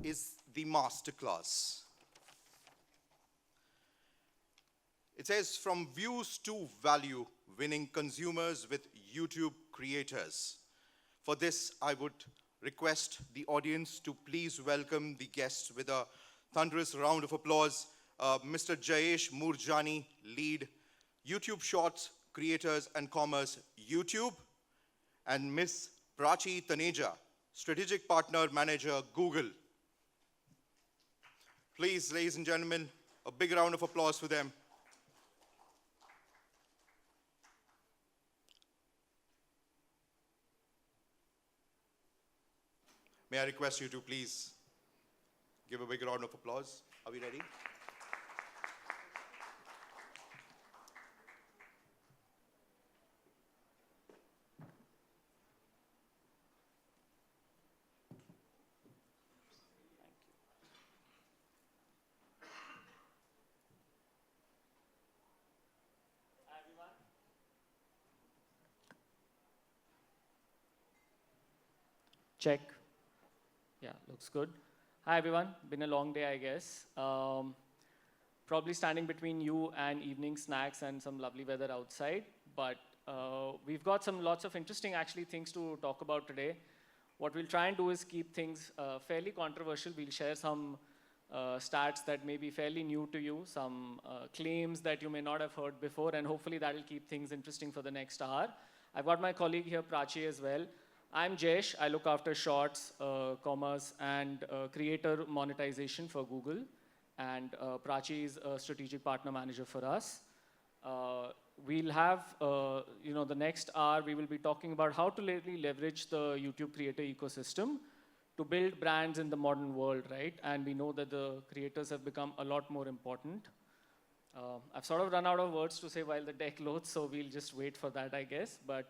is the masterclass. It says, from views to value, winning consumers with YouTube creators. For this, I would request the audience to please welcome the guests with a thunderous round of applause. Mr. Jayesh Moorjani, lead YouTube Shorts Creators and Commerce, YouTube, and Miss Prachi Taneja, Strategic Partner Manager, Google. Please, ladies and gentlemen, a big round of applause for them. May I request you to please give a big round of applause? Are we ready? Check. Yeah, looks good. Hi, everyone. Been a long day, I guess. Probably standing between you and evening snacks and some lovely weather outside. But we've got lots of interesting, actually, things to talk about today. What we'll try and do is keep things fairly controversial. We'll share some stats that may be fairly new to you, some claims that you may not have heard before, and hopefully that'll keep things interesting for the next hour. I've got my colleague here, Prachi, as well. I'm Jayesh. I look after Shorts, commerce, and creator monetization for Google. And Prachi is a strategic partner manager for us. We'll have, the next hour, we will be talking about how to really leverage the YouTube creator ecosystem to build brands in the modern world, right? And we know that the creators have become a lot more important. I've sort of run out of words to say while the deck loads, so we'll just wait for that, I guess. But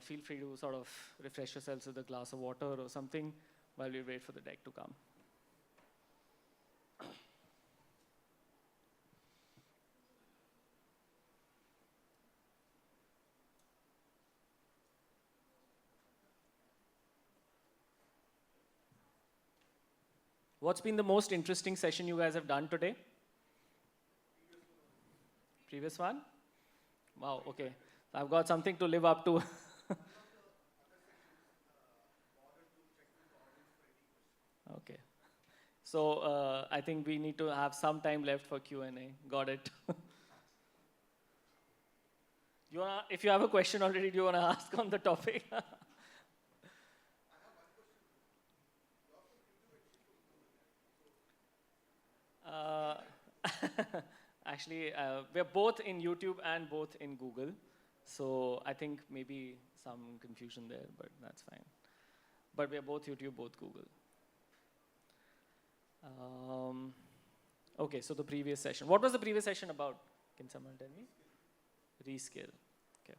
feel free to sort of refresh yourselves with a glass of water or something while we wait for the deck to come. What's been the most interesting session you guys have done today? Previous one? Wow, okay. I've got something to live up to. Okay. So I think we need to have some time left for Q&A. Got it. If you have a question already, do you want to ask on the topic? Actually, we're both in YouTube and both in Google. So I think maybe some confusion there, but that's fine. But we're both YouTube, both Google. Okay, so the previous session. What was the previous session about? Can someone tell me? Rescale. Okay.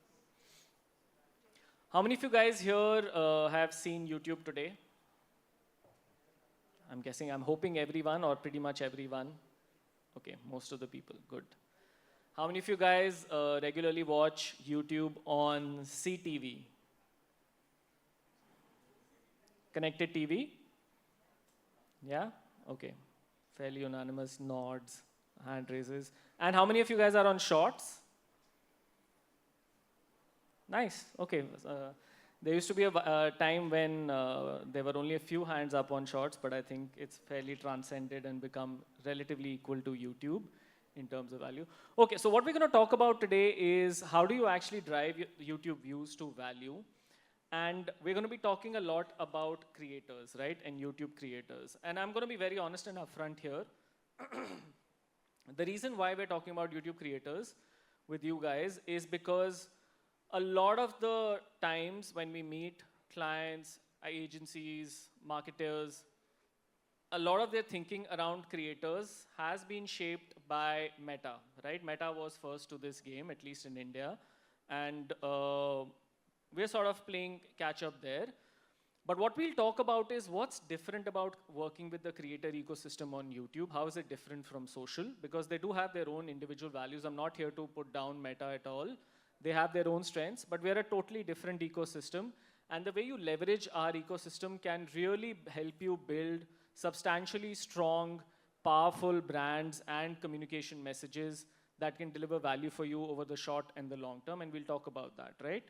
How many of you guys here have seen YouTube today? I'm guessing, I'm hoping everyone or pretty much everyone. Okay, most of the people, good. How many of you guys regularly watch YouTube on CTV? Connected TV? Yeah? Okay. Fairly unanimous nods, hand raises. And how many of you guys are on Shorts? Nice, okay. There used to be a time when there were only a few hands up on Shorts, but I think it's fairly transcended and become relatively equal to YouTube in terms of value. Okay, so what we're going to talk about today is how do you actually drive YouTube views to value? And we're going to be talking a lot about creators, right, and YouTube creators. And I'm going to be very honest and upfront here. The reason why we're talking about YouTube creators with you guys is because a lot of the times when we meet clients, agencies, marketers, a lot of their thinking around creators has been shaped by Meta, right? Meta was first to this game, at least in India. And we're sort of playing catch up there. But what we'll talk about is what's different about working with the creator ecosystem on YouTube. How is it different from social? Because they do have their own individual values. I'm not here to put down Meta at all. They have their own strengths, but we're a totally different ecosystem. And the way you leverage our ecosystem can really help you build substantially strong, powerful brands and communication messages that can deliver value for you over the short and the long term, and we'll talk about that, right?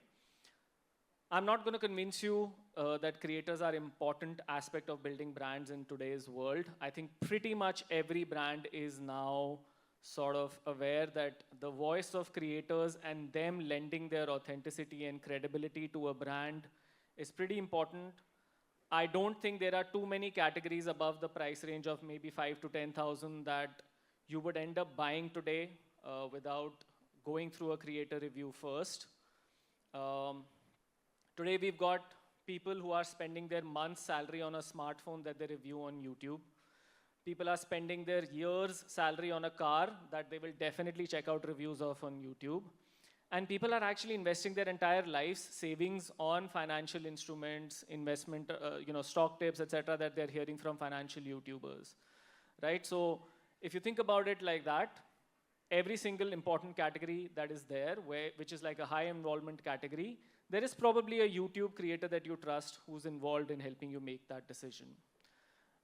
I'm not going to convince you that creators are important aspect of building brands in today's world. I think pretty much every brand is now sort of aware that the voice of creators and them lending their authenticity and credibility to a brand is pretty important. I don't think there are too many categories above the price range of maybe 5 to 10,000 that you would end up buying today without going through a creator review first. Today we've got people who are spending their month's salary on a smartphone that they review on YouTube. People are spending their year's salary on a car that they will definitely check out reviews of on YouTube. And people are actually investing their entire lives savings on financial instruments, investment, stock tips, etc., that they're hearing from financial YouTubers, right? So if you think about it like that, every single important category that is there, which is like a high involvement category, there is probably a YouTube creator that you trust who's involved in helping you make that decision,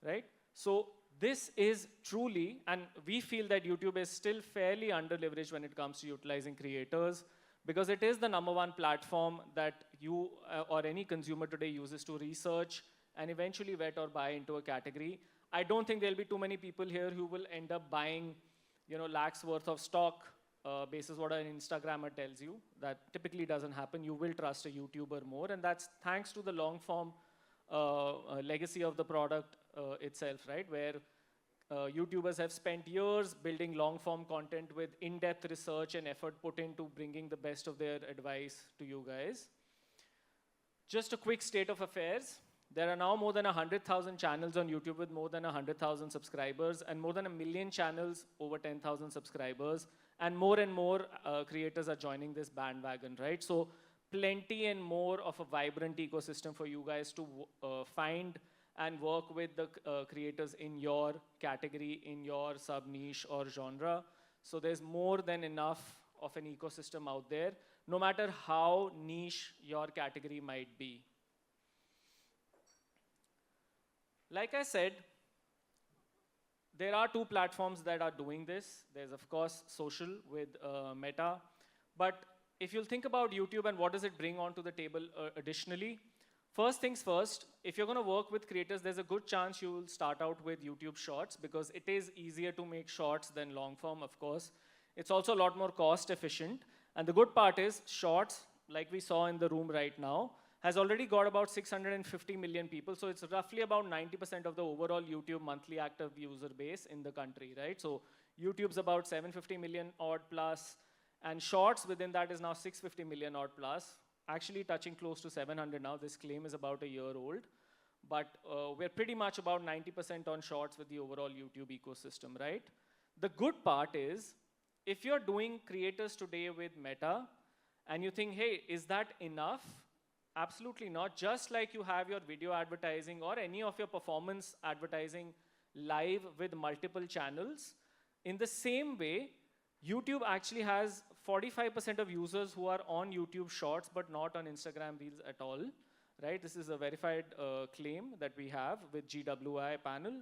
right? So this is truly, and we feel that YouTube is still fairly under-leveraged when it comes to utilizing creators, because it is the #1 platform that you or any consumer today uses to research and eventually vet or buy into a category. I don't think there'll be too many people here who will end up buying, lakhs worth of stock basis what an Instagrammer tells you. That typically doesn't happen. You will trust a YouTuber more, and that's thanks to the long form legacy of the product itself, right? Where YouTubers have spent years building long form content with in-depth research and effort put into bringing the best of their advice to you guys. Just a quick state of affairs. There are now more than 100,000 channels on YouTube with more than 100,000 subscribers, and more than 1 million channels over 10,000 subscribers. And more creators are joining this bandwagon, right? So plenty and more of a vibrant ecosystem for you guys to find and work with the creators in your category, in your sub-niche or genre. So there's more than enough of an ecosystem out there, no matter how niche your category might be. Like I said, there are 2 platforms that are doing this. There's, of course, social with Meta. But if you'll think about YouTube and what does it bring onto the table additionally, first things first, if you're going to work with creators, there's a good chance you will start out with YouTube Shorts, because it is easier to make shorts than long form, of course. It's also a lot more cost efficient. And the good part is Shorts, like we saw in the room right now, has already got about 650 million people. So it's roughly about 90% of the overall YouTube monthly active user base in the country, right? So YouTube's about 750 million odd plus, and Shorts within that is now 650 million odd plus, actually touching close to 700 now. This claim is about a year old, but we're pretty much about 90% on Shorts with the overall YouTube ecosystem, right? The good part is, if you're doing creators today with Meta, and you think, hey, is that enough? Absolutely not. Just like you have your video advertising or any of your performance advertising live with multiple channels, in the same way, YouTube actually has 45% of users who are on YouTube Shorts but not on Instagram Reels at all, right? This is a verified claim that we have with GWI panel.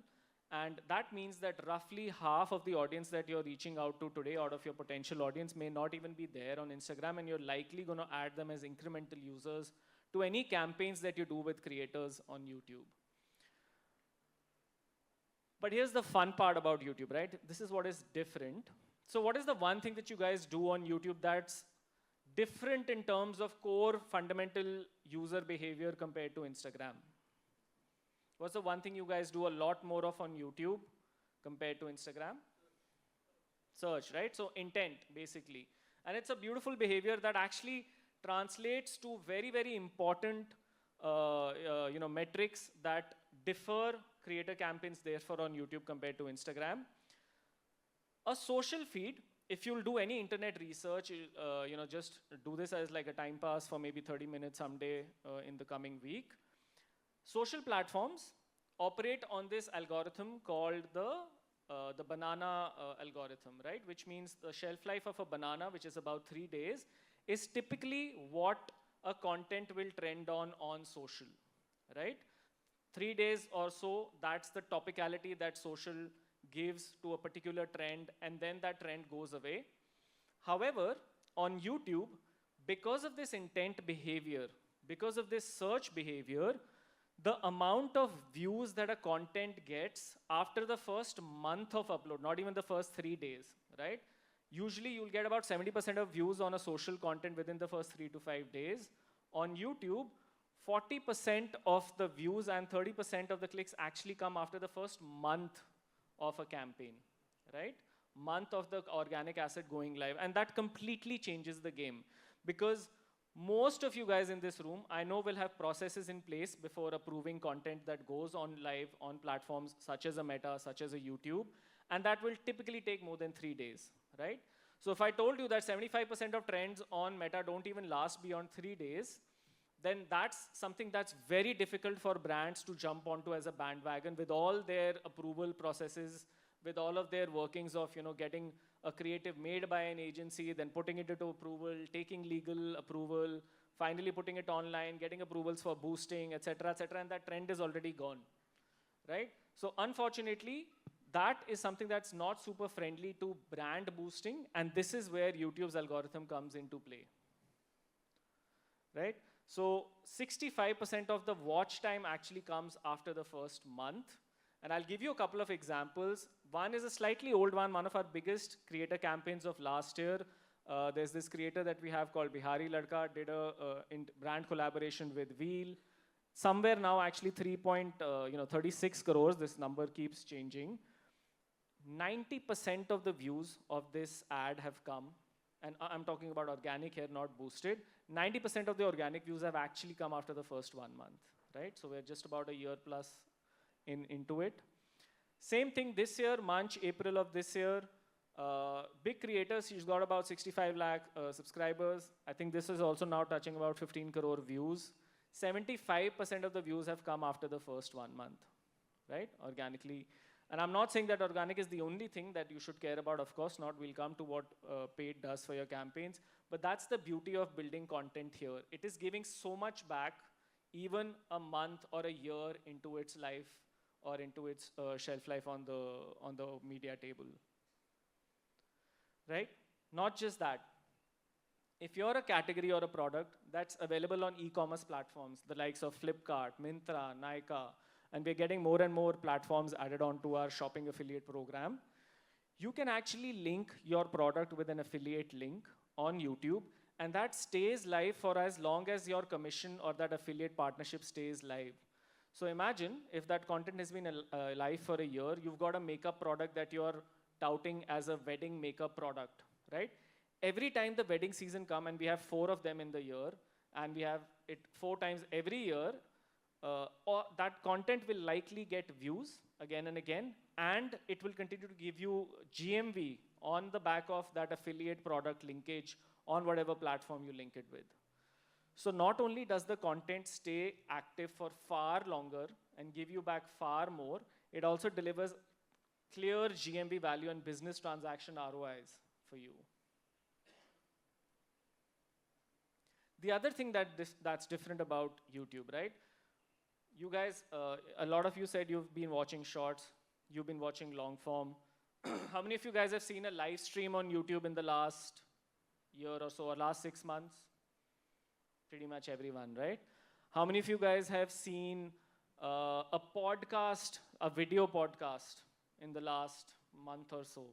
And that means that roughly half of the audience that you're reaching out to today out of your potential audience may not even be there on Instagram, and you're likely going to add them as incremental users to any campaigns that you do with creators on YouTube. But here's the fun part about YouTube, right? This is what is different. So what is the one thing that you guys do on YouTube that's different in terms of core fundamental user behavior compared to Instagram? What's the one thing you guys do a lot more of on YouTube compared to Instagram? Search, right? So intent, basically. And it's a beautiful behavior that actually translates to very, very important metrics that differ creator campaigns therefore on YouTube compared to Instagram. A social feed, if you'll do any internet research, just do this as like a time pass for maybe 30 minutes someday in the coming week. Social platforms operate on this algorithm called the banana algorithm, right? Which means the shelf life of a banana, which is about 3 days, is typically what a content will trend on social, right? 3 days or so, that's the topicality that social gives to a particular trend, and then that trend goes away. However, on YouTube, because of this intent behavior, because of this search behavior, the amount of views that a content gets after the first month of upload, not even the first 3 days, right? Usually you'll get about 70% of views on a social content within the first 3 to 5 days. On YouTube, 40% of the views and 30% of the clicks actually come after the first month of a campaign, right? Month of the organic asset going live. And that completely changes the game, because most of you guys in this room, I know, will have processes in place before approving content that goes on live on platforms such as a Meta, such as a YouTube, and that will typically take more than 3 days, right? So if I told you that 75% of trends on Meta don't even last beyond 3 days, then that's something that's very difficult for brands to jump onto as a bandwagon with all their approval processes, with all of their workings of, you know, getting a creative made by an agency, then putting it into approval, taking legal approval, finally putting it online, getting approvals for boosting, etc., and that trend is already gone, right? So unfortunately, that is something that's not super friendly to brand boosting, and this is where YouTube's algorithm comes into play, right? So 65% of the watch time actually comes after the first month. And I'll give you a couple of examples. One is a slightly old one of our biggest creator campaigns of last year. There's this creator that we have called Bihari Ladka, did a brand collaboration with Wheel. Somewhere now, actually 36 crores, this number keeps changing. 90% of the views of this ad have come, and I'm talking about organic here, not boosted. 90% of the organic views have actually come after the first 1 month, right? So we're just about a year plus into it. Same thing this year, March, April of this year. Big creators, she's got about 65 lakh subscribers. I think this is also now touching about 15 crore views. 75% of the views have come after the first 1 month, right? Organically. And I'm not saying that organic is the only thing that you should care about, of course not. We'll come to what paid does for your campaigns. But that's the beauty of building content here. It is giving so much back, even a month or a year into its life or into its shelf life on the media table, right? Not just that. If you're a category or a product that's available on e-commerce platforms, the likes of Flipkart, Myntra, Nykaa, and we're getting more and more platforms added on to our shopping affiliate program, you can actually link your product with an affiliate link on YouTube, and that stays live for as long as your commission or that affiliate partnership stays live. So imagine if that content has been live for a year, you've got a makeup product that you're touting as a wedding makeup product, right? Every time the wedding season comes, and we have 4 of them in the year, and we have it 4 times every year, or that content will likely get views again and again, and it will continue to give you GMV on the back of that affiliate product linkage on whatever platform you link it with. So not only does the content stay active for far longer and give you back far more, it also delivers clear GMV value and business transaction ROIs for you. The other thing that's different about YouTube, right? You guys, a lot of you said you've been watching shorts, you've been watching long form. How many of you guys have seen a live stream on YouTube in the last year or so, or last 6 months? Pretty much everyone, right? How many of you guys have seen a podcast, a video podcast in the last month or so,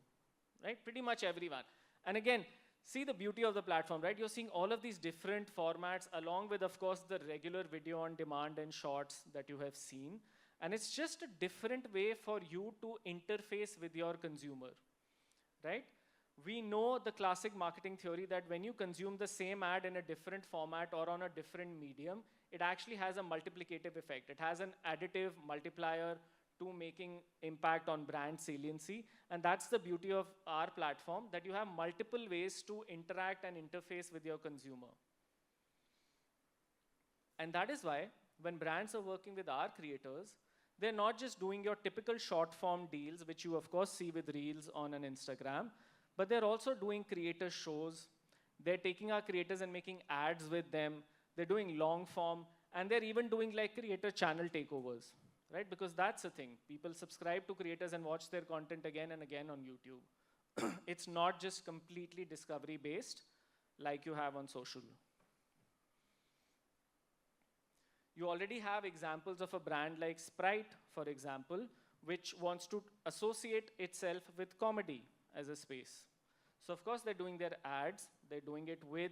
right? Pretty much everyone. And again, see the beauty of the platform, right? You're seeing all of these different formats along with, of course, the regular video on demand and shorts that you have seen. And it's just a different way for you to interface with your consumer, right? We know the classic marketing theory that when you consume the same ad in a different format or on a different medium, it actually has a multiplicative effect. It has an additive multiplier to making impact on brand saliency. And that's the beauty of our platform, that you have multiple ways to interact and interface with your consumer. And that is why when brands are working with our creators, they're not just doing your typical short form deals, which you of course see with Reels on an Instagram, but they're also doing creator shows. They're taking our creators and making ads with them. They're doing long form, and they're even doing like creator channel takeovers, right? Because that's the thing. People subscribe to creators and watch their content again and again on YouTube. It's not just completely discovery based like you have on social. You already have examples of a brand like Sprite, for example, which wants to associate itself with comedy as a space. So of course they're doing their ads, they're doing it with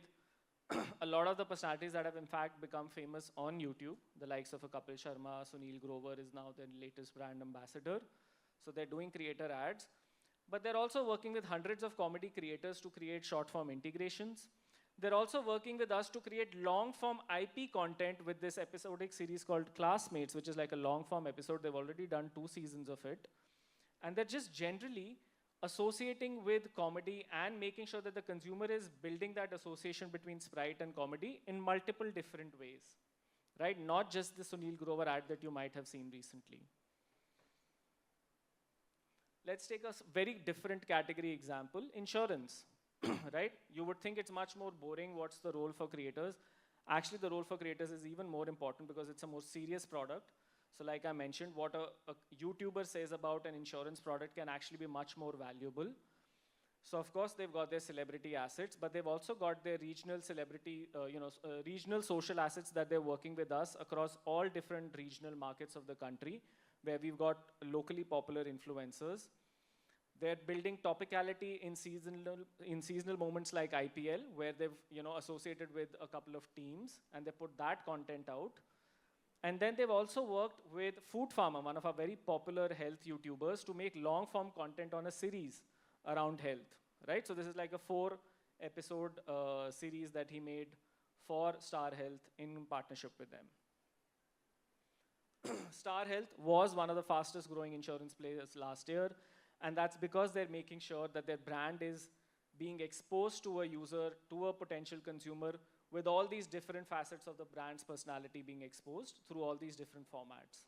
a lot of the personalities that have in fact become famous on YouTube, the likes of a Kapil Sharma, Sunil Grover is now their latest brand ambassador. So they're doing creator ads, but they're also working with hundreds of comedy creators to create short form integrations. They're also working with us to create long form IP content with this episodic series called Classmates, which is like a long form episode. They've already done 2 seasons of it. And they're just generally associating with comedy and making sure that the consumer is building that association between Sprite and comedy in multiple different ways, right? Not just the Sunil Grover ad that you might have seen recently. Let's take a very different category example, insurance, right? You would think it's much more boring, what's the role for creators? Actually, the role for creators is even more important because it's a more serious product. So like I mentioned, what a YouTuber says about an insurance product can actually be much more valuable. So of course, they've got their celebrity assets, but they've also got their regional celebrity, regional social assets that they're working with us across all different regional markets of the country, where we've got locally popular influencers. They're building topicality in seasonal moments like IPL, where they've associated with a couple of teams, and they put that content out. And then they've also worked with Food Farmer, one of our very popular health YouTubers, to make long-form content on a series around health, right? So this is like a 4-episode series that he made for Star Health in partnership with them. Star Health was one of the fastest growing insurance players last year, and that's because they're making sure that their brand is being exposed to a user, to a potential consumer, with all these different facets of the brand's personality being exposed through all these different formats.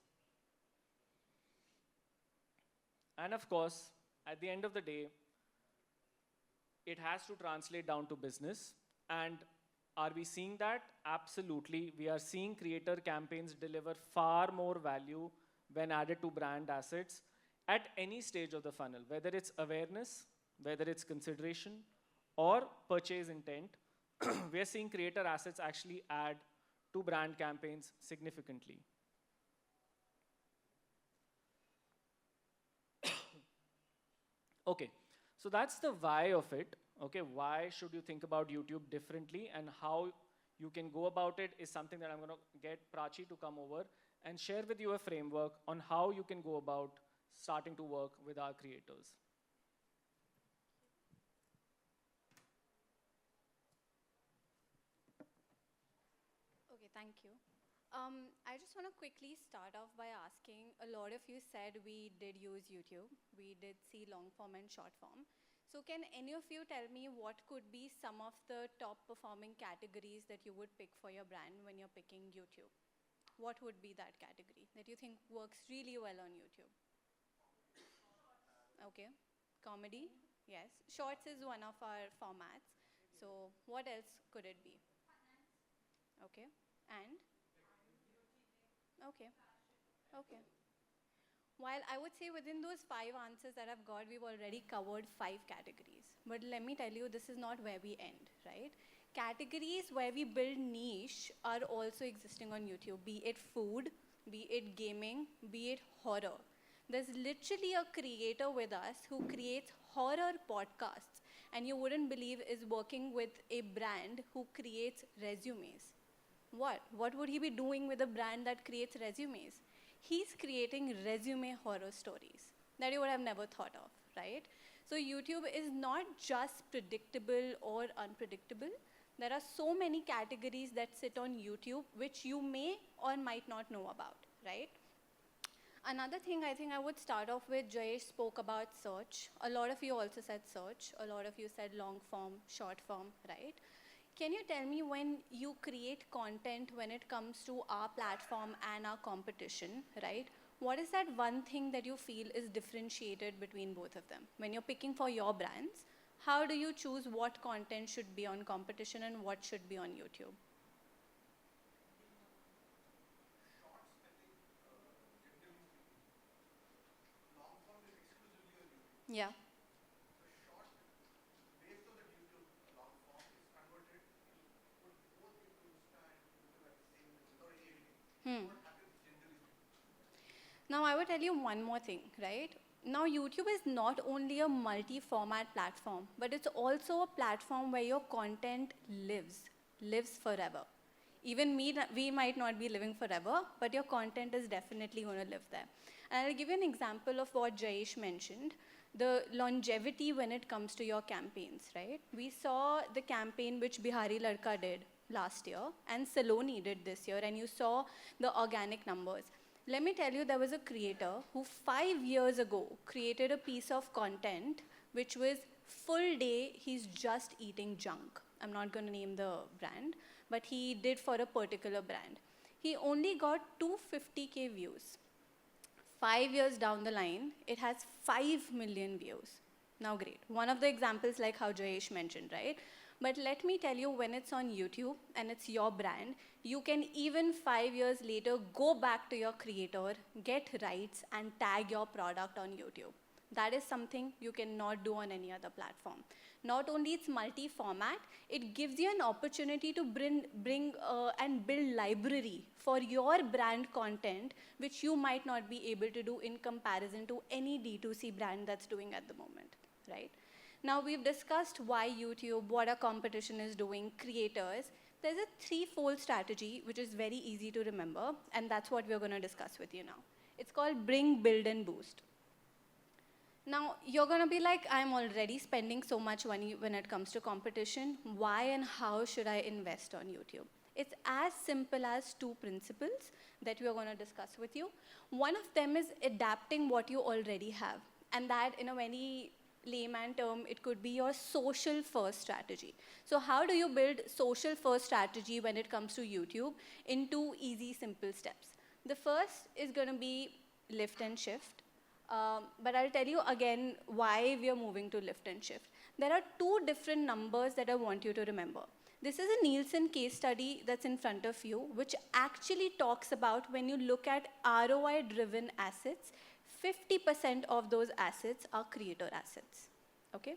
And of course, at the end of the day, it has to translate down to business. And are we seeing that? Absolutely. We are seeing creator campaigns deliver far more value when added to brand assets at any stage of the funnel, whether it's awareness, whether it's consideration, or purchase intent. We are seeing creator assets actually add to brand campaigns significantly. Okay, so that's the why of it. Okay, why should you think about YouTube differently, and how you can go about it is something that I'm going to get Prachi to come over and share with you a framework on how you can go about starting to work with our creators. Okay, thank you. I just want to quickly start off by asking, a lot of you said we did use YouTube. We did see long form and short form. So can any of you tell me what could be some of the top performing categories that you would pick for your brand when you're picking YouTube? What would be that category that you think works really well on YouTube? Okay, comedy, yes. Shorts is one of our formats. So what else could it be? Okay, and? Okay, okay. While I would say within those 5 answers that I've got, we've already covered 5 categories. But let me tell you, this is not where we end, right? Categories where we build niche are also existing on YouTube, be it food, be it gaming, be it horror. There's literally a creator with us who creates horror podcasts, and you wouldn't believe is working with a brand who creates resumes. What? What would he be doing with a brand that creates resumes? He's creating resume horror stories that you would have never thought of, right? So YouTube is not just predictable or unpredictable. There are so many categories that sit on YouTube which you may or might not know about, right? Another thing I think I would start off with, Jayesh spoke about search. A lot of you also said search. A lot of you said long form, short form, right? Can you tell me, when you create content when it comes to our platform and our competition, right? What is that one thing that you feel is differentiated between both of them? When you're picking for your brands, how do you choose what content should be on competition and what should be on YouTube? Yeah. Hmm. Now, I will tell you one more thing, right? Now, YouTube is not only a multi-format platform, but it's also a platform where your content lives forever. Even me, we might not be living forever, but your content is definitely going to live there. And I'll give you an example of what Jayesh mentioned, the longevity when it comes to your campaigns, right? We saw the campaign which Bihari Ladka did last year, and Saloni did this year, and you saw the organic numbers. Let me tell you, there was a creator who 5 years ago created a piece of content which was full day, he's just eating junk. I'm not going to name the brand, but he did for a particular brand. He only got 250K views. 5 years down the line, it has 5 million views. Now, great. One of the examples, like how Jayesh mentioned, right? But let me tell you, when it's on YouTube and it's your brand, you can even 5 years later go back to your creator, get rights, and tag your product on YouTube. That is something you cannot do on any other platform. Not only it's multi-format, it gives you an opportunity to bring and build library for your brand content, which you might not be able to do in comparison to any D2C brand that's doing at the moment, right? Now, we've discussed why YouTube, what our competition is doing, creators. There's a threefold strategy, which is very easy to remember, and that's what we're going to discuss with you now. It's called bring, build, and boost. Now, you're going to be like, I'm already spending so much money when it comes to competition. Why and how should I invest on YouTube? It's as simple as two principles that we're going to discuss with you. One of them is adapting what you already have, and that in a very layman term, it could be your social first strategy. So how do you build social first strategy when it comes to YouTube in two easy, simple steps? The first is going to be lift and shift. But I'll tell you again why we are moving to lift and shift. There are two different numbers that I want you to remember. This is a Nielsen case study that's in front of you, which actually talks about when you look at ROI-driven assets, 50% of those assets are creator assets, okay?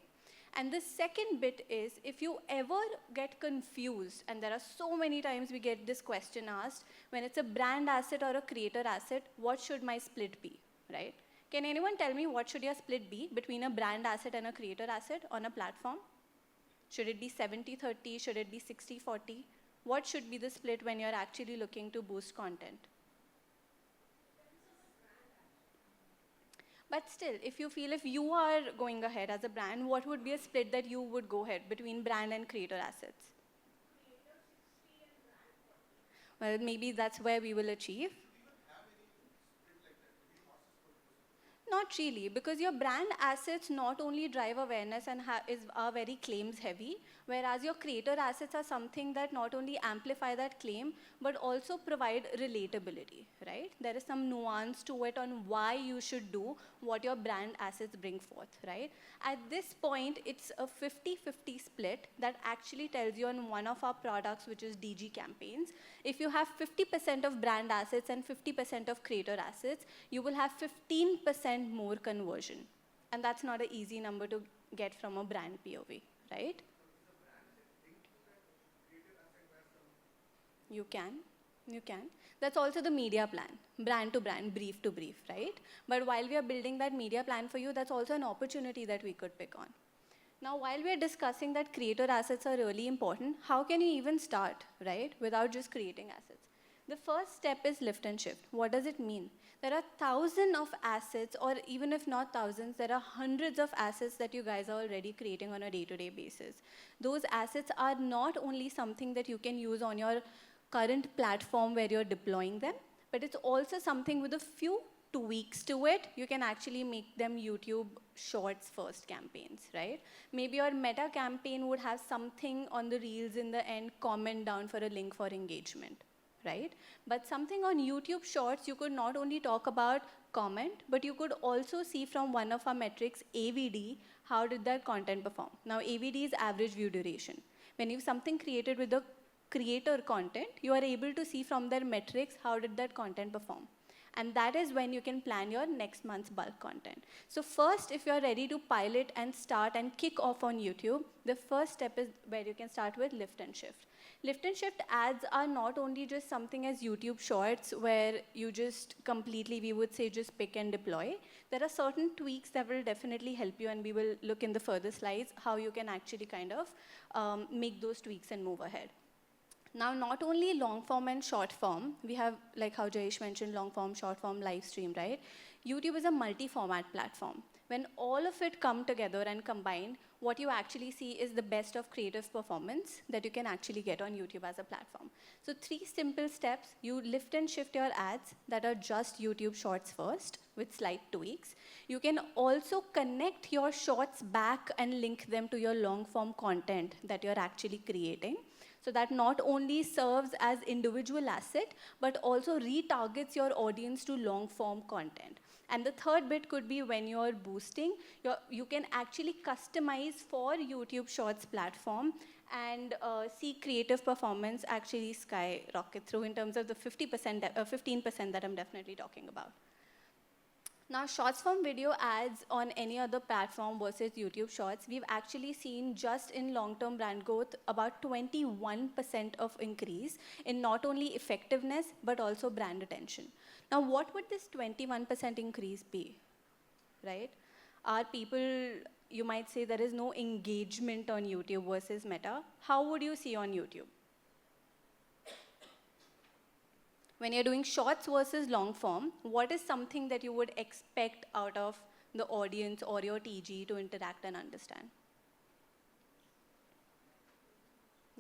And the second bit is, if you ever get confused, and there are so many times we get this question asked, when it's a brand asset or a creator asset, what should my split be, right? Can anyone tell me what should your split be between a brand asset and a creator asset on a platform? Should it be 70-30? Should it be 60-40? What should be the split when you're actually looking to boost content? But still, if you feel if you are going ahead as a brand, what would be a split that you would go ahead between brand and creator assets? Well, maybe that's where we will achieve. Not really, because your brand assets not only drive awareness and are very claims heavy, whereas your creator assets are something that not only amplify that claim, but also provide relatability, right? There is some nuance to it on why you should do what your brand assets bring forth, right? At this point, it's a 50-50 split that actually tells you on one of our products, which is DG campaigns. If you have 50% of brand assets and 50% of creator assets, you will have 15% more conversion. And that's not an easy number to get from a brand POV, right? You can. That's also the media plan, brand to brand, brief to brief, right? But while we are building that media plan for you, that's also an opportunity that we could pick on. Now, while we are discussing that creator assets are really important, how can you even start, right, without just creating assets? The first step is lift and shift. What does it mean? There are thousands of assets, or even if not thousands, there are hundreds of assets that you guys are already creating on a day-to-day basis. Those assets are not only something that you can use on your current platform where you're deploying them, but it's also something with a few tweaks to it. You can actually make them YouTube Shorts first campaigns, right? Maybe your meta campaign would have something on the reels in the end, comment down for a link for engagement, right? But something on YouTube Shorts, you could not only talk about comment, but you could also see from one of our metrics, AVD, how did that content perform? Now, AVD is average view duration. When you have something created with the creator content, you are able to see from their metrics, how did that content perform? And that is when you can plan your next month's bulk content. So first, if you're ready to pilot and start and kick off on YouTube, the first step is where you can start with lift and shift. Lift and shift ads are not only just something as YouTube Shorts where you just completely, we would say, just pick and deploy. There are certain tweaks that will definitely help you, and we will look in the further slides how you can actually kind of make those tweaks and move ahead. Now, not only long form and short form, we have, like how Jayesh mentioned, long form, short form, live stream, right? YouTube is a multi-format platform. When all of it come together and combined, what you actually see is the best of creative performance that you can actually get on YouTube as a platform. So 3 simple steps: you lift and shift your ads that are just YouTube Shorts first with slight tweaks. You can also connect your shorts back and link them to your long form content that you're actually creating. So that not only serves as individual asset, but also retargets your audience to long form content. And the third bit could be when you're boosting, you can actually customize for YouTube Shorts platform and see creative performance actually skyrocket through in terms of the 15% that I'm definitely talking about. Now, shorts form video ads on any other platform versus YouTube Shorts, we've actually seen just in long-term brand growth about 21% of increase in not only effectiveness, but also brand attention. Now, what would this 21% increase be, right? Are people, you might say there is no engagement on YouTube versus Meta. How would you see on YouTube? When you're doing shorts versus long form, what is something that you would expect out of the audience or your TG to interact and understand?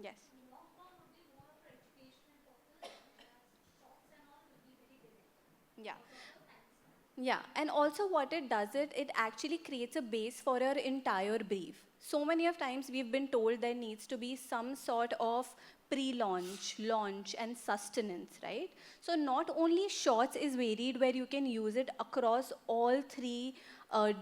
Yes. Long form would be more for educational purpose, whereas shorts and all will be very direct. Yeah. Because of the time span. Yeah, and also what it does, it actually creates a base for your entire brief. So many of times we've been told there needs to be some sort of pre-launch, launch, and sustenance, right? So not only shorts is varied where you can use it across all 3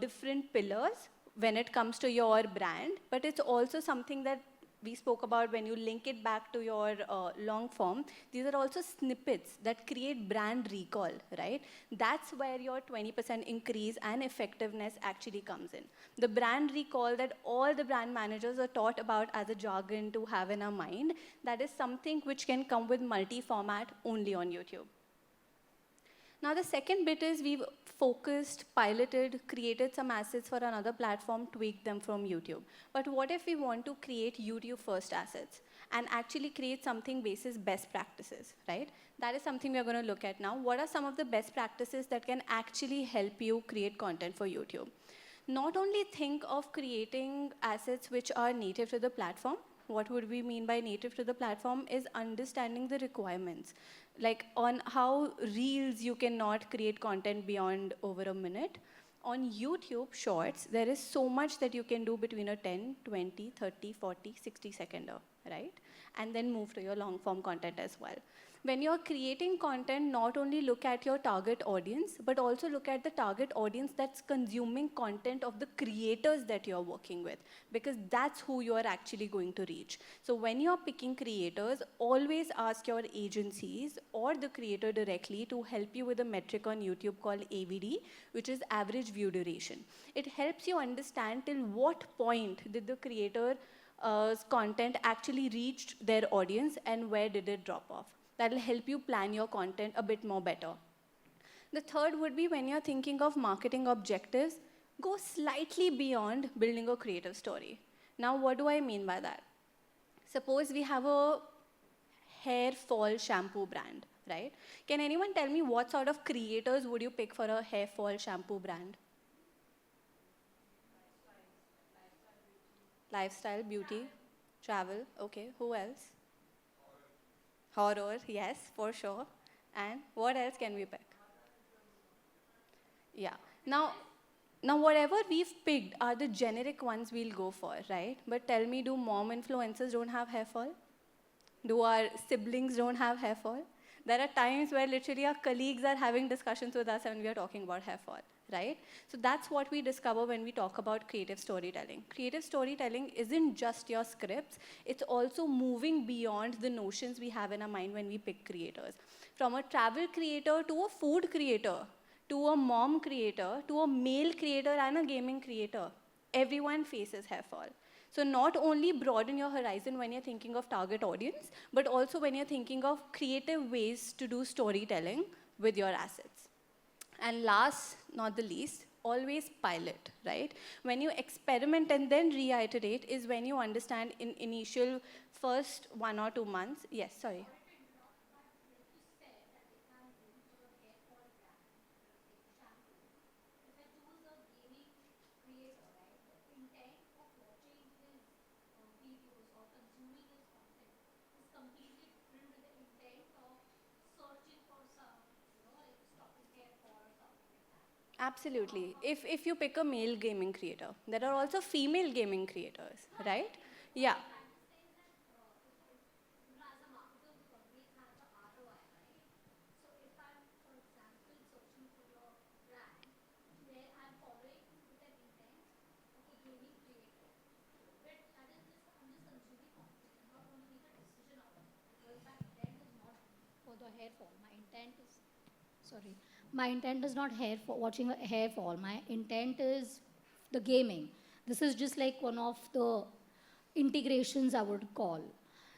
different pillars when it comes to your brand, but it's also something that we spoke about when you link it back to your long form. These are also snippets that create brand recall, right? That's where your 20% increase and effectiveness actually comes in. The brand recall that all the brand managers are taught about as a jargon to have in our mind, that is something which can come with multi-format only on YouTube. Now, the second bit is we've focused, piloted, created some assets for another platform, tweaked them from YouTube. But what if we want to create YouTube first assets and actually create something basis best practices, right? That is something we're going to look at now. What are some of the best practices that can actually help you create content for YouTube? Not only think of creating assets which are native to the platform. What would we mean by native to the platform is understanding the requirements. Like on how reels you cannot create content beyond over a minute. On YouTube Shorts, there is so much that you can do between a 10, 20, 30, 40, 60 seconder, right? And then move to your long form content as well. When you're creating content, not only look at your target audience, but also look at the target audience that's consuming content of the creators that you're working with, because that's who you're actually going to reach. So when you're picking creators, always ask your agencies or the creator directly to help you with a metric on YouTube called AVD, which is average view duration. It helps you understand till what point did the creator content actually reached their audience and where did it drop off. That will help you plan your content a bit more better. The third would be when you're thinking of marketing objectives, go slightly beyond building a creative story. Now, what do I mean by that? Suppose we have a hair fall shampoo brand, right? Can anyone tell me what sort of creators would you pick for a hair fall shampoo brand? Lifestyle, beauty, travel. Okay, who else? Horror, yes, for sure. And what else can we pick? Yeah. Now whatever we've picked are the generic ones we'll go for, right? But tell me, do mom influencers don't have hair fall? Do our siblings don't have hair fall? There are times where literally our colleagues are having discussions with us and we are talking about hair fall, right? So that's what we discover when we talk about creative storytelling. Creative storytelling isn't just your scripts, it's also moving beyond the notions we have in our mind when we pick creators. from a travel creator to a food creator, to a mom creator, to a male creator and a gaming creator. Everyone faces hair fall. So not only broaden your horizon when you're thinking of target audience, but also when you're thinking of creative ways to do storytelling with your assets. And last, not the least, always pilot, right? When you experiment and then reiterate is when you understand in initial first 1 or 2 months. Yes, sorry. Absolutely. If you pick a male gaming creator, there are also female gaming creators, right? Yeah. For the hair fall. My intent is, sorry, my intent is not hair fall, watching a hair fall. My intent is the gaming. This is just like one of the integrations I would call.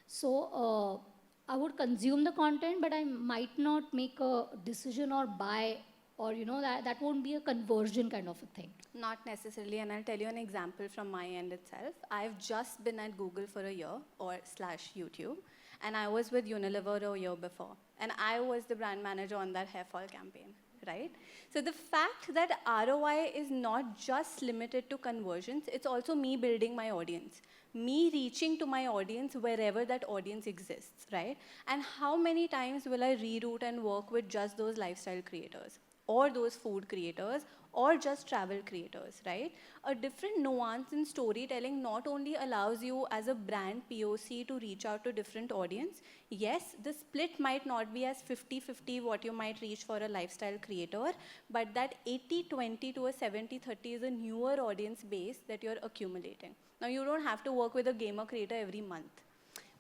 So I would consume the content, but I might not make a decision or buy, or that won't be a conversion kind of a thing. Not necessarily, and I'll tell you an example from my end itself. I've just been at Google for a year or slash YouTube, and I was with Unilever a year before, and I was the brand manager on that hair fall campaign, right? So the fact that ROI is not just limited to conversions, it's also me building my audience, me reaching to my audience wherever that audience exists, right? And how many times will I reroute and work with just those lifestyle creators, or those food creators, or just travel creators, right? A different nuance in storytelling not only allows you as a brand POC to reach out to different audience. Yes, the split might not be as 50-50 what you might reach for a lifestyle creator, but that 80-20 to a 70-30 is a newer audience base that you're accumulating. Now, you don't have to work with a gamer creator every month.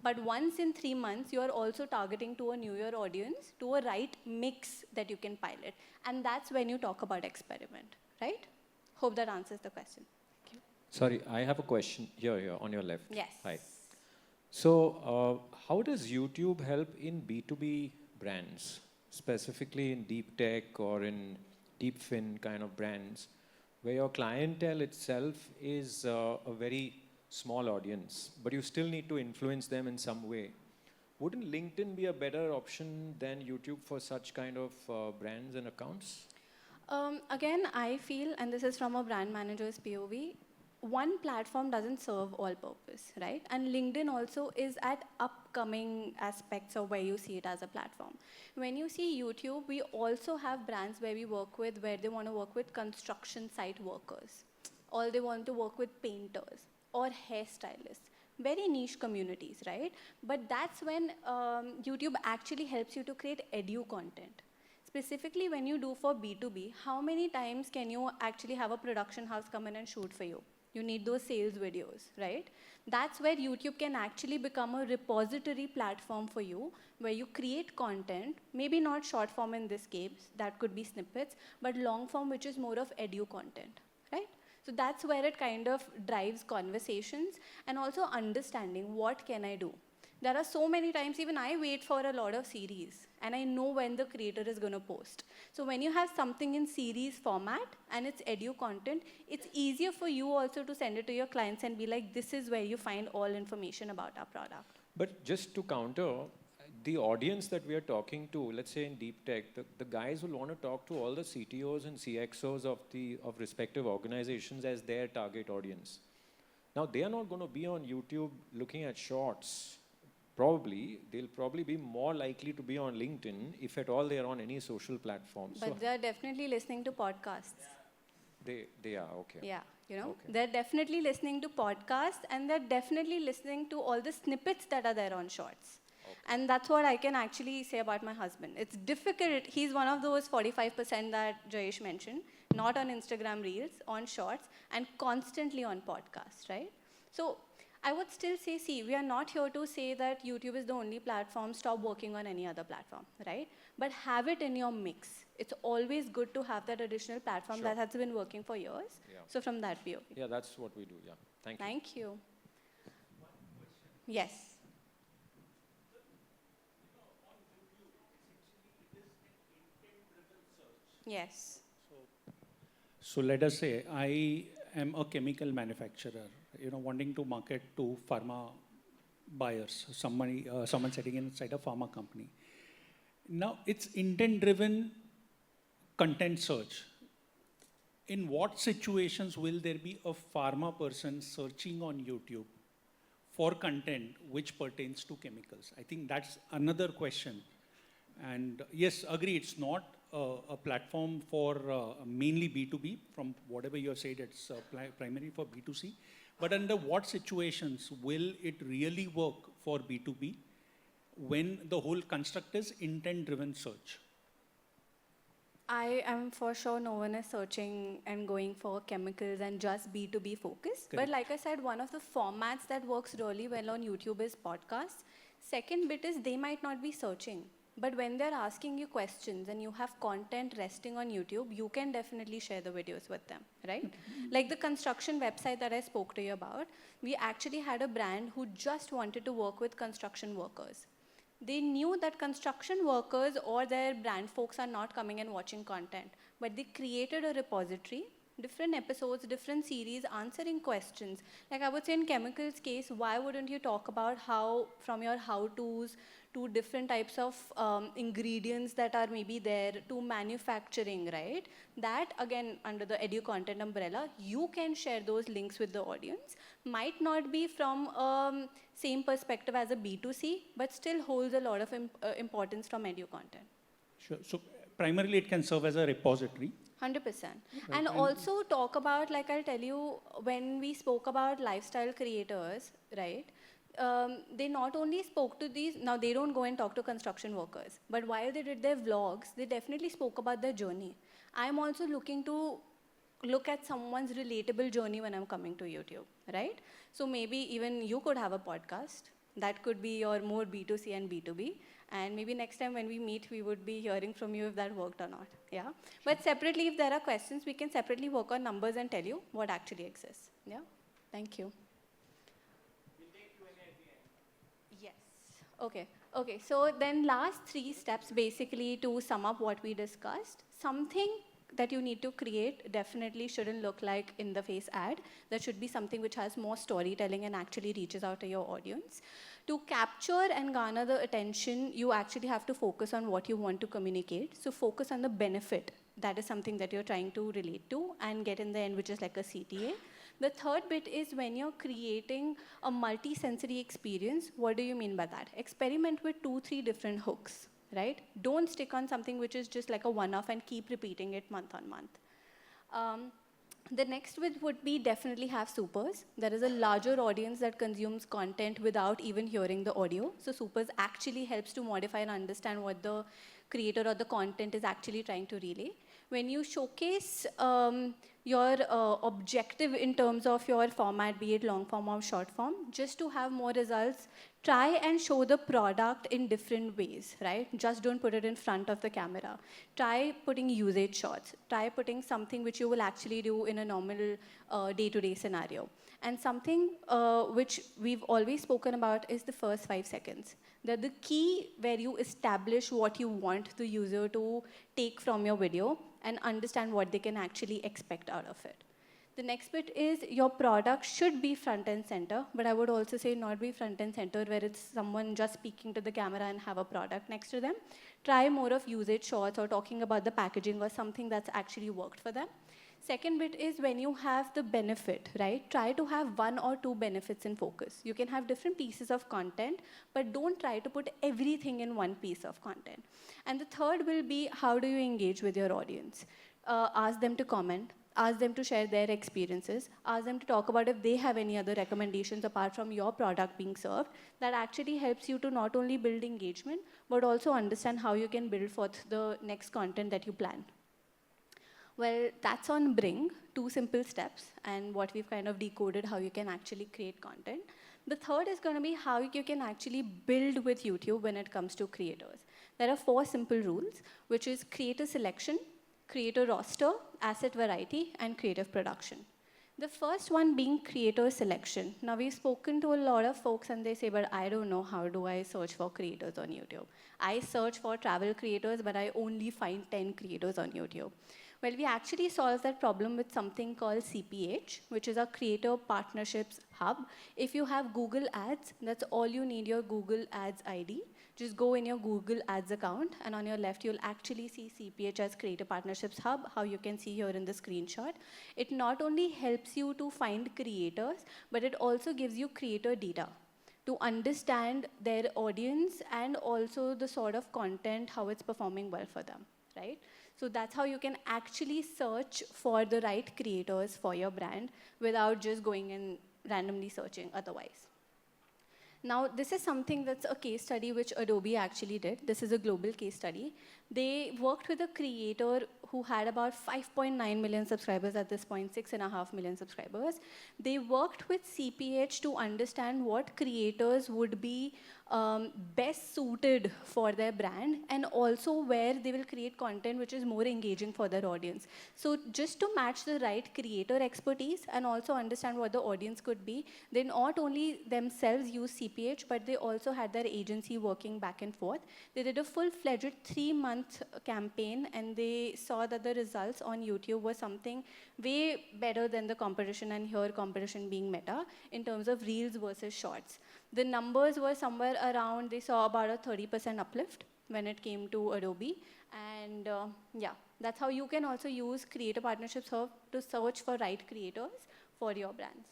But once in 3 months, you're also targeting to a newer audience, to a right mix that you can pilot. And that's when you talk about experiment, right? Hope that answers the question. Thank you. Sorry, I have a question here on your left. Yes. Hi. So, how does YouTube help in B2B brands, specifically in deep tech or in deep fin kind of brands, where your clientele itself is a very small audience, but you still need to influence them in some way? Wouldn't LinkedIn be a better option than YouTube for such kind of brands and accounts? Again, I feel, and this is from a brand manager's POV, one platform doesn't serve all purpose, right? And LinkedIn also is at upcoming aspects of where you see it as a platform. When you see YouTube, we also have brands where we work with, where they want to work with construction site workers, or they want to work with painters, or hairstylists. Very niche communities, right? But that's when YouTube actually helps you to create edu content. Specifically when you do for B2B, how many times can you actually have a production house come in and shoot for you? You need those sales videos, right? That's where YouTube can actually become a repository platform for you, where you create content, maybe not short form in this case, that could be snippets, but long form, which is more of edu content, right? So that's where it kind of drives conversations and also understanding what can I do. There are so many times, even I wait for a lot of series and I know when the creator is going to post. So when you have something in series format and it's edu content, it's easier for you also to send it to your clients and be like, this is where you find all information about our product. But just to counter, the audience that we are talking to, let's say in deep tech, the guys will want to talk to all the CTOs and CXOs of respective organizations as their target audience. Now, they are not going to be on YouTube looking at shorts. They'll probably be more likely to be on LinkedIn, if at all they are on any social platform. But so they're definitely listening to podcasts. they are, okay. Yeah, Okay. they're definitely listening to podcasts and they're definitely listening to all the snippets that are there on shorts. Okay. And that's what I can actually say about my husband. It's difficult. He's one of those 45% that Jayesh mentioned, not on Instagram Reels, on shorts, and constantly on podcasts, right? So I would still say, see, we are not here to say that YouTube is the only platform, stop working on any other platform, right? But have it in your mix. It's always good to have that additional platform Sure. that has been working for years. Yeah. So from that POV. Yeah, that's what we do. Yeah. Thank you. Thank you. Yes. Yes. So let us say I am a chemical manufacturer, wanting to market to pharma buyers, someone sitting inside a pharma company. Now it's intent-driven content search. In what situations will there be a pharma person searching on YouTube for content which pertains to chemicals? I think that's another question. And yes, agree, it's not a platform for mainly B2B. From whatever you have said, it's primarily for B2C. But under what situations will it really work for B2B when the whole construct is intent-driven search? I am for sure no one is searching and going for chemicals and just B2B focus. But Correct. like I said, one of the formats that works really well on YouTube is podcasts. Second bit is they might not be searching. But when they're asking you questions and you have content resting on YouTube, you can definitely share the videos with them, right? Like the construction website that I spoke to you about, we actually had a brand who just wanted to work with construction workers. They knew that construction workers or their brand folks are not coming and watching content, but they created a repository, different episodes, different series, answering questions. Like I would say in chemicals case, why wouldn't you talk about how, from your how-tos to different types of ingredients that are maybe there to manufacturing, right? That again, under the edu content umbrella, you can share those links with the audience. Might not be from same perspective as a B2C, but still holds a lot of importance from edu content. Sure. So primarily it can serve as a repository. 100%. And also talk about, like I'll tell you, when we spoke about lifestyle creators, right? They not only spoke to these, now they don't go and talk to construction workers, but while they did their vlogs, they definitely spoke about their journey. I'm also looking to look at someone's relatable journey when I'm coming to YouTube, right? So maybe even you could have a podcast. That could be your more B2C and B2B. And maybe next time when we meet, we would be hearing from you if that worked or not, yeah? But separately, if there are questions, we can separately work on numbers and tell you what actually exists, yeah? Thank you. Yes. Okay. Okay. So then last 3 steps basically to sum up what we discussed. Something that you need to create definitely shouldn't look like in the face ad. That should be something which has more storytelling and actually reaches out to your audience. To capture and garner the attention, you actually have to focus on what you want to communicate. So focus on the benefit. That is something that you're trying to relate to and get in the end, which is like a CTA. The third bit is when you're creating a multi-sensory experience, what do you mean by that? Experiment with 2-3 different hooks, right? Don't stick on something which is just like a one-off and keep repeating it month on month. The next would be definitely have supers. There is a larger audience that consumes content without even hearing the audio. So supers actually helps to modify and understand what the creator or the content is actually trying to relay. When you showcase your objective in terms of your format, be it long form or short form, just to have more results, try and show the product in different ways, right? Just don't put it in front of the camera. Try putting usage shots. Try putting something which you will actually do in a normal day-to-day scenario. And something which we've always spoken about is the first 5 seconds. They're the key where you establish what you want the user to take from your video and understand what they can actually expect out of it. The next bit is your product should be front and center, but I would also say not be front and center where it's someone just speaking to the camera and have a product next to them. Try more of usage shots or talking about the packaging or something that's actually worked for them. Second bit is when you have the benefit, right? Try to have 1 or 2 benefits in focus. You can have different pieces of content, but don't try to put everything in one piece of content. And the third will be how do you engage with your audience? Ask them to comment. Ask them to share their experiences. Ask them to talk about if they have any other recommendations apart from your product being served. That actually helps you to not only build engagement, but also understand how you can build forth the next content that you plan. Well, that's on Bring, 2 simple steps, and what we've kind of decoded how you can actually create content. The third is going to be how you can actually build with YouTube when it comes to creators. There are 4 simple rules, which is creator selection, creator roster, asset variety, and creative production. The first one being creator selection. Now, we've spoken to a lot of folks and they say, but I don't know how do I search for creators on YouTube. I search for travel creators, but I only find 10 creators on YouTube. Well, we actually solve that problem with something called CPH, which is a Creator Partnerships Hub. If you have Google Ads, that's all you need, your Google Ads ID. Just go in your Google Ads account, and on your left, you'll actually see CPH as Creator Partnerships Hub, how you can see here in the screenshot. It not only helps you to find creators, but it also gives you creator data to understand their audience and also the sort of content, how it's performing well for them, right? So that's how you can actually search for the right creators for your brand without just going and randomly searching otherwise. Now, this is something that's a case study which Adobe actually did. This is a global case study. They worked with a creator who had about 5.9 million subscribers at this point, 6.5 million subscribers. They worked with CPH to understand what creators would be best suited for their brand, and also where they will create content which is more engaging for their audience. So just to match the right creator expertise and also understand what the audience could be, they not only themselves use CPH, but they also had their agency working back and forth. They did a full-fledged 3-month campaign, and they saw that the results on YouTube were something way better than the competition, and here competition being Meta, in terms of Reels versus Shorts. The numbers were somewhere around, they saw about a 30% uplift when it came to Adobe. And yeah, that's how you can also use Creator Partnerships Hub to search for right creators for your brands.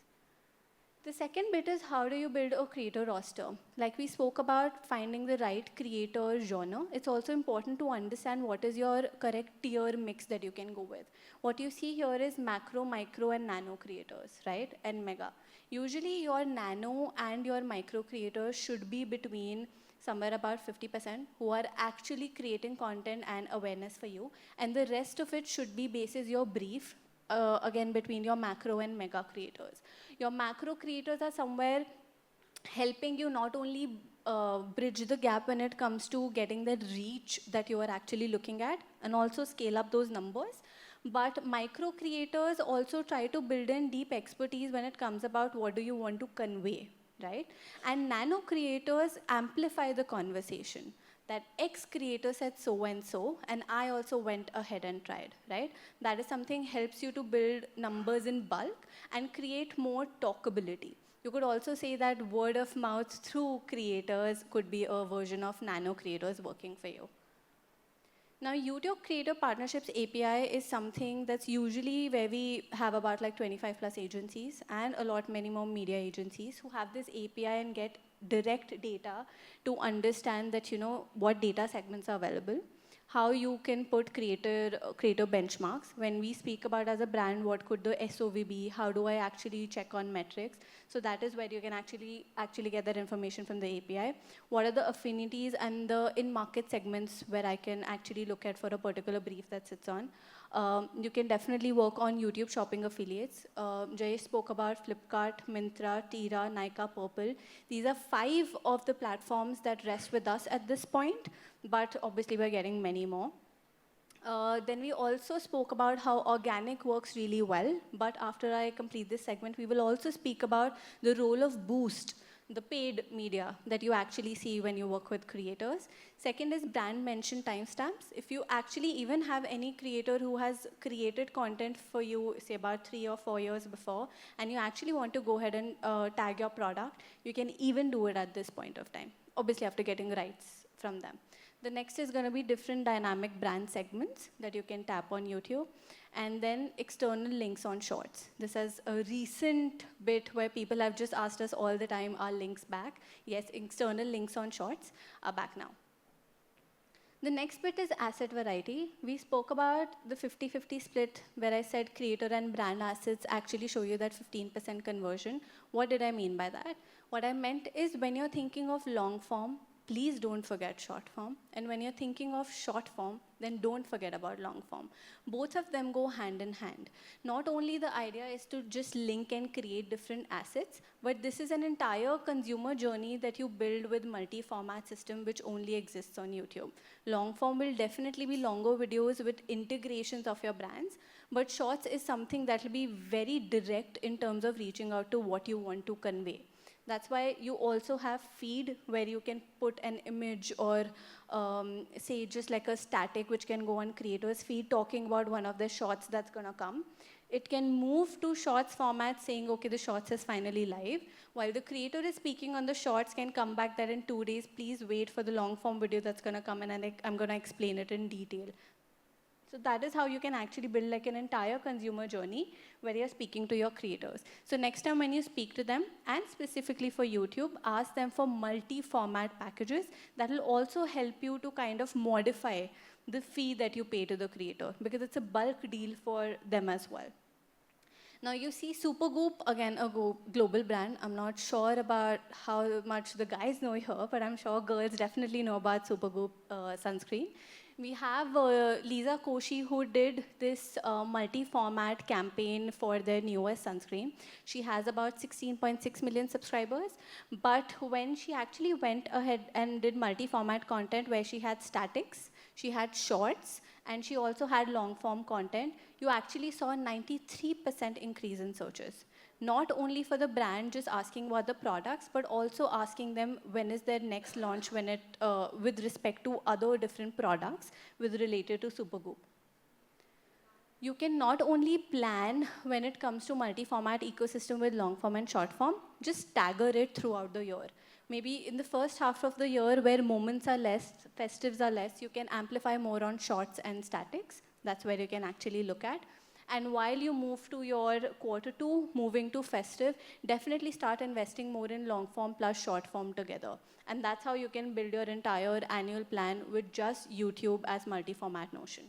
The second bit is how do you build a creator roster? Like we spoke about finding the right creator genre, it's also important to understand what is your correct tier mix that you can go with. What you see here is macro, micro, and nano creators, right? And mega. Usually your nano and your micro creators should be between somewhere about 50% who are actually creating content and awareness for you. And the rest of it should be basis your brief, again, between your macro and mega creators. Your macro creators are somewhere helping you not only bridge the gap when it comes to getting the reach that you are actually looking at and also scale up those numbers. But micro creators also try to build in deep expertise when it comes about what do you want to convey, right? And nano creators amplify the conversation. That X creator said so and so, and I also went ahead and tried, right? That is something helps you to build numbers in bulk and create more talkability. You could also say that word of mouth through creators could be a version of nano creators working for you. Now, YouTube Creator Partnerships API is something that's usually where we have about like 25 plus agencies and a lot many more media agencies who have this API and get direct data to understand that, you know, what data segments are available, how you can put creator benchmarks. When we speak about as a brand, what could the SOV be? How do I actually check on metrics? So that is where you can actually get that information from the API. What are the affinities and the in-market segments where I can actually look at for a particular brief that sits on? You can definitely work on YouTube shopping affiliates. Jayesh spoke about Flipkart, Myntra, Tira, Nykaa, Purple. These are 5 of the platforms that rest with us at this point, but obviously we're getting many more. Then we also spoke about how organic works really well, but after I complete this segment, we will also speak about the role of Boost, the paid media that you actually see when you work with creators. Second is brand mention timestamps. If you actually even have any creator who has created content for you, say about 3 or 4 years before, and you actually want to go ahead and tag your product, you can even do it at this point of time, obviously after getting rights from them. The next is going to be different dynamic brand segments that you can tap on YouTube. And then external links on Shorts. This is a recent bit where people have just asked us all the time, are links back? Yes, external links on Shorts are back now. The next bit is asset variety. We spoke about the 50-50 split where I said creator and brand assets actually show you that 15% conversion. What did I mean by that? What I meant is when you're thinking of long form, please don't forget short form. And when you're thinking of short form, then don't forget about long form. Both of them go hand in hand. Not only the idea is to just link and create different assets, but this is an entire consumer journey that you build with multi-format system which only exists on YouTube. Long form will definitely be longer videos with integrations of your brands, but shorts is something that will be very direct in terms of reaching out to what you want to convey. That's why you also have feed where you can put an image or say just like a static which can go on creators feed talking about one of the shorts that's gonna come. It can move to shorts format saying, okay, the shorts is finally live. While the creator is speaking on the shorts can come back that in 2 days, please wait for the long form video that's gonna come and I'm gonna explain it in detail. So that is how you can actually build like an entire consumer journey where you're speaking to your creators. So next time when you speak to them, and specifically for YouTube, ask them for multi-format packages that will also help you to kind of modify the fee that you pay to the creator because it's a bulk deal for them as well. Now you see Supergoop, again, a global brand. I'm not sure about how much the guys know here, but I'm sure girls definitely know about Supergoop sunscreen. We have Lisa Koshy who did this multi-format campaign for their newest sunscreen. She has about 16.6 million subscribers, but when she actually went ahead and did multi-format content where she had statics, she had shorts, and she also had long-form content, you actually saw a 93% increase in searches. Not only for the brand just asking about the products, but also asking them when is their next launch when it, with respect to other different products with related to Supergoop. You can not only plan when it comes to multi-format ecosystem with long form and short form, just stagger it throughout the year. Maybe in the first half of the year where moments are less, festives are less, you can amplify more on shorts and statics. That's where you can actually look at. And while you move to your Q2, moving to festive, definitely start investing more in long form plus short form together. And that's how you can build your entire annual plan with just YouTube as multi-format notion.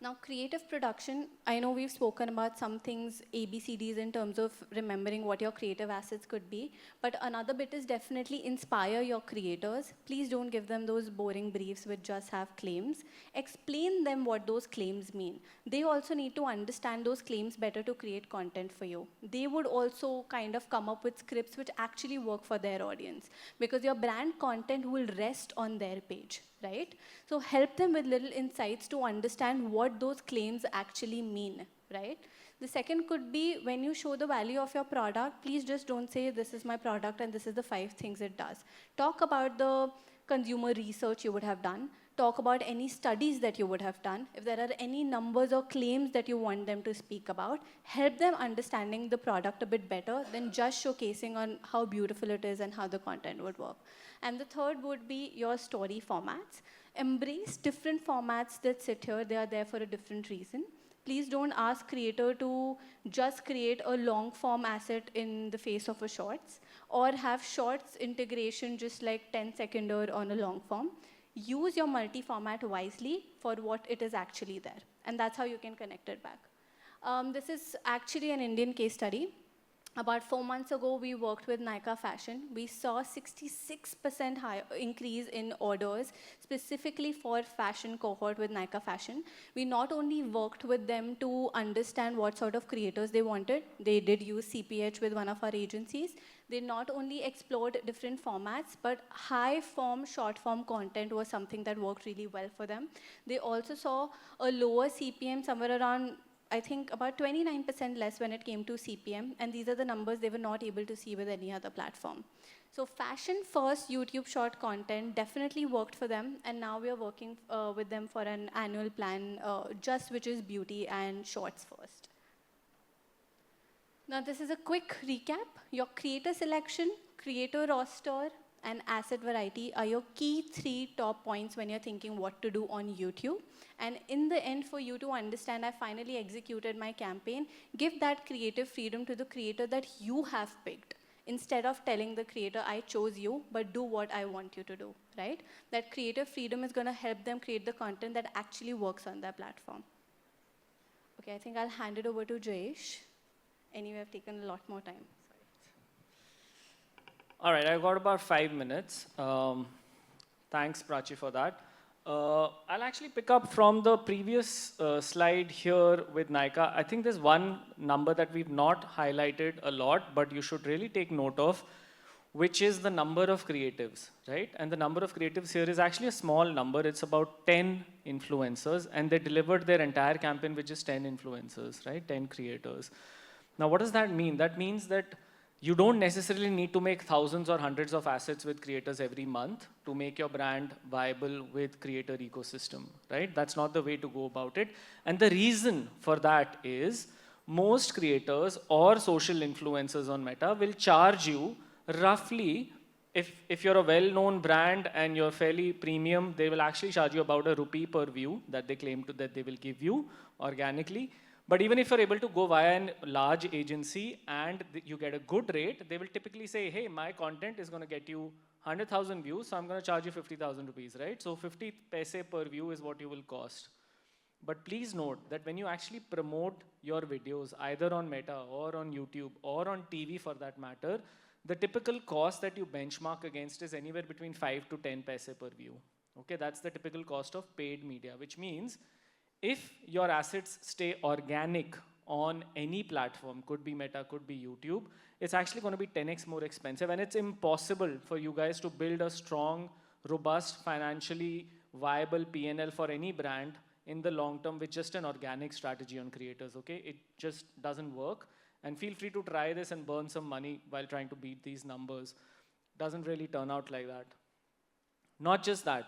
Now, creative production, I know we've spoken about some things, ABCDs in terms of remembering what your creative assets could be, but another bit is definitely inspire your creators. Please don't give them those boring briefs which just have claims. Explain them what those claims mean. They also need to understand those claims better to create content for you. They would also kind of come up with scripts which actually work for their audience because your brand content will rest on their page. Right? So help them with little insights to understand what those claims actually mean, right? The second could be when you show the value of your product, please just don't say this is my product and this is the 5 things it does. Talk about the consumer research you would have done. Talk about any studies that you would have done. If there are any numbers or claims that you want them to speak about, help them understanding the product a bit better than just showcasing on how beautiful it is and how the content would work. And the third would be your story formats. Embrace different formats that sit here. They are there for a different reason. Please don't ask creator to just create a long form asset in the face of a shorts or have shorts integration just like 10-seconder on a long form. Use your multi-format wisely for what it is actually there. And that's how you can connect it back. This is actually an Indian case study. About 4 months ago, we worked with Nykaa Fashion. We saw 66% higher increase in orders, specifically for fashion cohort with Nykaa Fashion. We not only worked with them to understand what sort of creators they wanted, they did use CPH with one of our agencies. They not only explored different formats, but high form, short form content was something that worked really well for them. They also saw a lower CPM, somewhere around I think about 29% less when it came to CPM, and these are the numbers they were not able to see with any other platform. So fashion first YouTube short content definitely worked for them, and now we are working with them for an annual plan just which is beauty and shorts first. Now this is a quick recap. Your creator selection, creator roster, and asset variety are your key 3 top points when you're thinking what to do on YouTube. And in the end, for you to understand, I finally executed my campaign, give that creative freedom to the creator that you have picked. Instead of telling the creator, I chose you, but do what I want you to do, right? That creative freedom is gonna help them create the content that actually works on their platform. Okay, I think I'll hand it over to Jayesh. Anyway, I've taken a lot more time. All right, I've got about 5 minutes. Thanks, Prachi, for that. I'll actually pick up from the previous slide here with Nika. I think there's one number that we've not highlighted a lot, but you should really take note of, which is the number of creatives, right? And the number of creatives here is actually a small number. It's about 10 influencers, and they delivered their entire campaign with just 10 influencers, right? 10 creators. Now, what does that mean? That means that you don't necessarily need to make thousands or hundreds of assets with creators every month to make your brand viable with creator ecosystem, right? That's not the way to go about it. And the reason for that is most creators or social influencers on Meta will charge you roughly, if you're a well-known brand and you're fairly premium, they will actually charge you about ₹1 per view that they claim that they will give you organically. But even if you're able to go via a large agency and you get a good rate, they will typically say, hey, my content is going to get you 100,000 views, so I'm going to charge you 50,000 rupees, right? So 50 paise per view is what you will cost. But please note that when you actually promote your videos, either on Meta or on YouTube or on TV for that matter, the typical cost that you benchmark against is anywhere between 5 to 10 paise per view. Okay, that's the typical cost of paid media, which means if your assets stay organic on any platform, could be Meta, could be YouTube, it's actually going to be 10x more expensive, and it's impossible for you guys to build a strong, robust, financially viable P&L for any brand in the long term with just an organic strategy on creators, okay? It just doesn't work. And feel free to try this and burn some money while trying to beat these numbers. Doesn't really turn out like that. Not just that.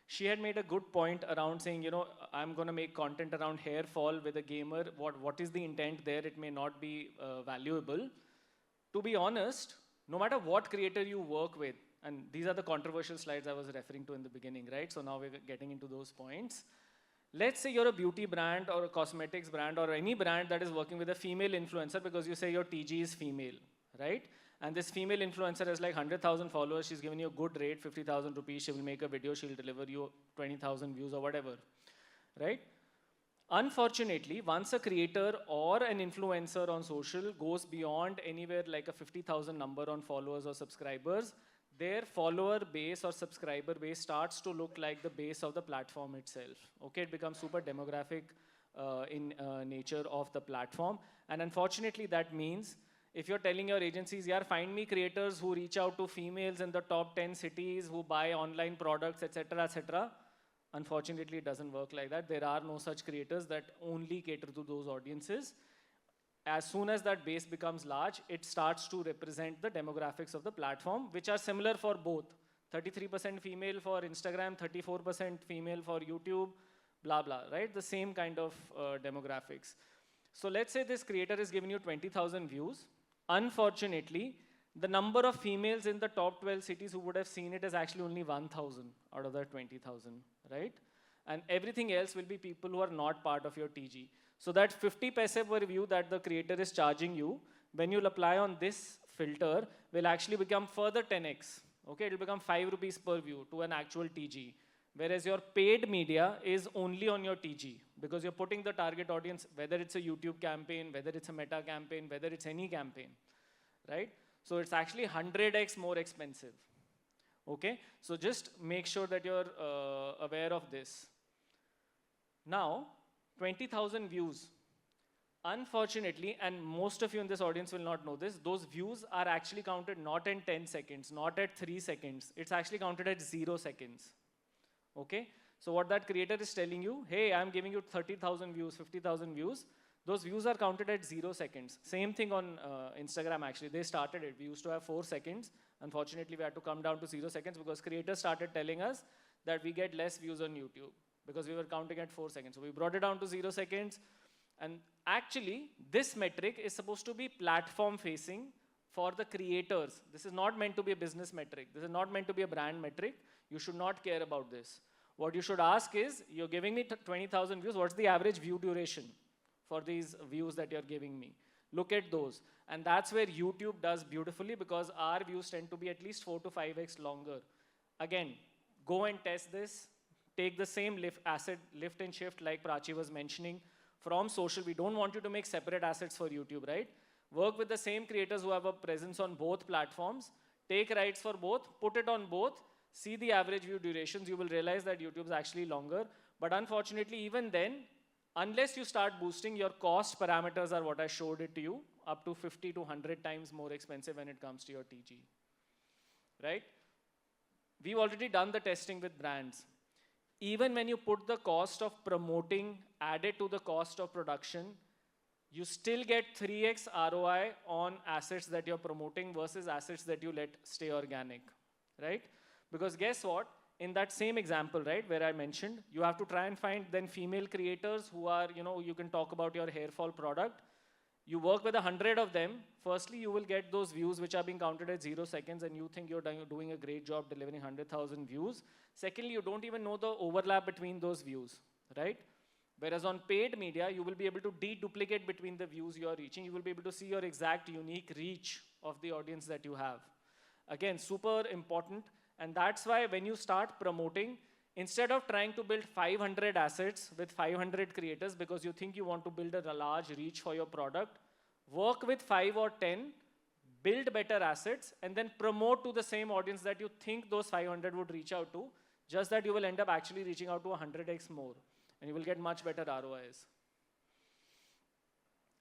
She had made a good point around saying, you know, I'm going to make content around hair fall with a gamer. What is the intent there? It may not be valuable. To be honest, no matter what creator you work with, and these are the controversial slides I was referring to in the beginning, right? So now we're getting into those points. Let's say you're a beauty brand or a cosmetics brand or any brand that is working with a female influencer because you say your TG is female, right? And this female influencer has like 100,000 followers. She's given you a good rate, 50,000 rupees. She will make a video. She'll deliver you 20,000 views or whatever, right? Unfortunately, once a creator or an influencer on social goes beyond anywhere like a 50,000 number on followers or subscribers, their follower base or subscriber base starts to look like the base of the platform itself. Okay, it becomes super demographic in nature of the platform. And unfortunately, that means if you're telling your agencies, yeah, find me creators who reach out to females in the top 10 cities, who buy online products, etc., etc., unfortunately, it doesn't work like that. There are no such creators that only cater to those audiences. As soon as that base becomes large, it starts to represent the demographics of the platform, which are similar for both. 33% female for Instagram, 34% female for YouTube, blah, blah, right? The same kind of demographics. So let's say this creator is giving you 20,000 views. Unfortunately, the number of females in the top 12 cities who would have seen it is actually only 1,000 out of the 20,000, right? And everything else will be people who are not part of your TG. So that 50 paise per view that the creator is charging you, when you'll apply on this filter, will actually become further 10x. Okay, it will become 5 rupees per view to an actual TG. Whereas your paid media is only on your TG because you're putting the target audience, whether it's a YouTube campaign, whether it's a Meta campaign, whether it's any campaign, right? So it's actually 100x more expensive. Okay, so just make sure that you're aware of this. Now, 20,000 views. Unfortunately, and most of you in this audience will not know this, those views are actually counted not in 10 seconds, not at 3 seconds. It's actually counted at 0 seconds. Okay? So what that creator is telling you, hey, I'm giving you 30,000 views, 50,000 views. Those views are counted at 0 seconds. Same thing on Instagram, actually. They started it. We used to have 4 seconds. Unfortunately, we had to come down to 0 seconds because creators started telling us that we get less views on YouTube because we were counting at 4 seconds. So we brought it down to 0 seconds. And actually, this metric is supposed to be platform facing for the creators. This is not meant to be a business metric. This is not meant to be a brand metric. You should not care about this. What you should ask is, you're giving me 20,000 views. What's the average view duration for these views that you're giving me? Look at those. And that's where YouTube does beautifully because our views tend to be at least 4 to 5x longer. Again, go and test this. Take the same lift and shift like Prachi was mentioning. From social, we don't want you to make separate assets for YouTube, right? Work with the same creators who have a presence on both platforms. take rights for both, put it on both, see the average view durations, you will realize that YouTube's actually longer. But unfortunately, even then, unless you start boosting, your cost parameters are what I showed it to you, up to 50 to 100 times more expensive when it comes to your TG, right? We've already done the testing with brands. Even when you put the cost of promoting added to the cost of production, you still get 3x ROI on assets that you're promoting versus assets that you let stay organic, right? Because guess what? In that same example, right, where I mentioned, you have to try and find then female creators who are, you can talk about your hair fall product. You work with 100 of them. Firstly, you will get those views which are being counted at 0 seconds and you think you're doing a great job delivering 100,000 views. Secondly, you don't even know the overlap between those views, right? Whereas on paid media, you will be able to deduplicate between the views you're reaching. You will be able to see your exact unique reach of the audience that you have. Again, super important. And that's why when you start promoting, instead of trying to build 500 assets with 500 creators because you think you want to build a large reach for your product, work with 5 or 10, build better assets, and then promote to the same audience that you think those 500 would reach out to, just that you will end up actually reaching out to 100x more, and you will get much better ROIs.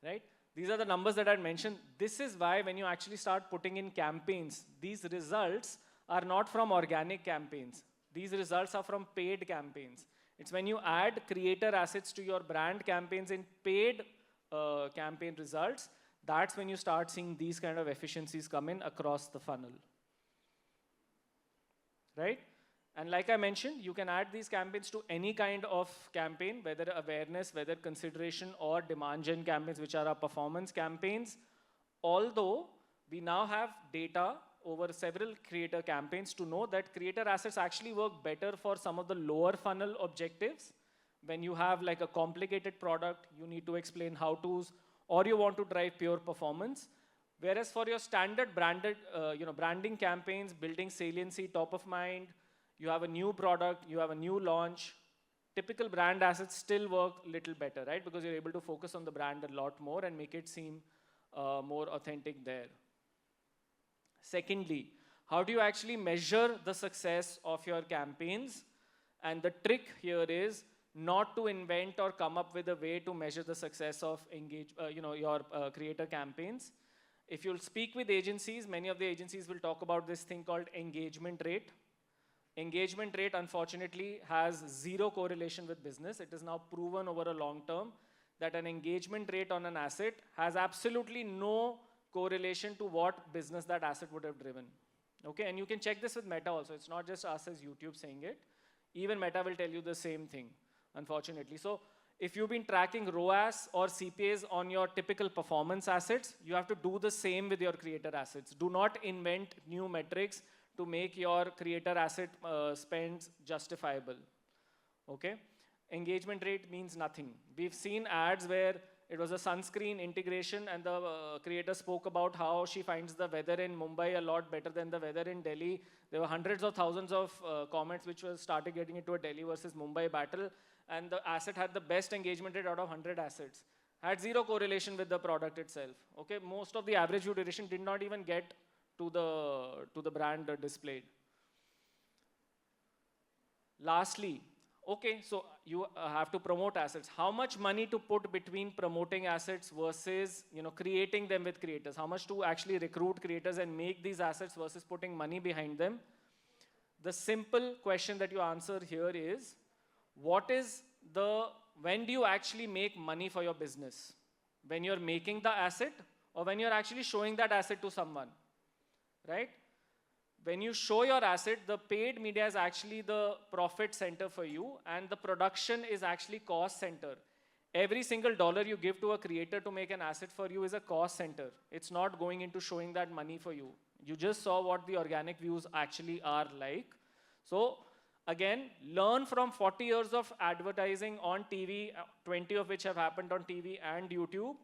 Right? These are the numbers that I mentioned. This is why when you actually start putting in campaigns, these results are not from organic campaigns. These results are from paid campaigns. It's when you add creator assets to your brand campaigns in paid campaign results, that's when you start seeing these kind of efficiencies come in across the funnel. Right? And like I mentioned, you can add these campaigns to any kind of campaign, whether awareness, whether consideration, or demand gen campaigns, which are our performance campaigns. Although we now have data over several creator campaigns to know that creator assets actually work better for some of the lower funnel objectives. When you have like a complicated product, you need to explain how-tos, or you want to drive pure performance. Whereas for your standard branded, branding campaigns, building saliency, top of mind, you have a new product, you have a new launch, typical brand assets still work a little better, right? Because you're able to focus on the brand a lot more and make it seem more authentic there. Secondly, how do you actually measure the success of your campaigns? And the trick here is not to invent or come up with a way to measure the success of your creator campaigns. If you'll speak with agencies, many of the agencies will talk about this thing called engagement rate. Engagement rate, unfortunately, has zero correlation with business. It is now proven over a long term that an engagement rate on an asset has absolutely no correlation to what business that asset would have driven. Okay, and you can check this with Meta also. It's not just us as YouTube saying it. Even Meta will tell you the same thing, unfortunately. So if you've been tracking ROAS or CPAs on your typical performance assets, you have to do the same with your creator assets. Do not invent new metrics to make your creator asset spends justifiable. Okay? Engagement rate means nothing. We've seen ads where it was a sunscreen integration and the creator spoke about how she finds the weather in Mumbai a lot better than the weather in Delhi. There were hundreds of thousands of comments which started getting into a Delhi versus Mumbai battle, and the asset had the best engagement rate out of 100 assets. Had zero correlation with the product itself. Okay? Most of the average view duration did not even get to the brand displayed. Lastly, okay, so you have to promote assets. How much money to put between promoting assets versus creating them with creators? How much to actually recruit creators and make these assets versus putting money behind them? The simple question that you answer here is, when do you actually make money for your business? When you're making the asset or when you're actually showing that asset to someone? Right? When you show your asset, the paid media is actually the profit center for you, and the production is actually cost center. Every single dollar you give to a creator to make an asset for you is a cost center. It's not going into showing that money for you. You just saw what the organic views actually are like. So again, learn from 40 years of advertising on TV, 20 of which have happened on TV and YouTube.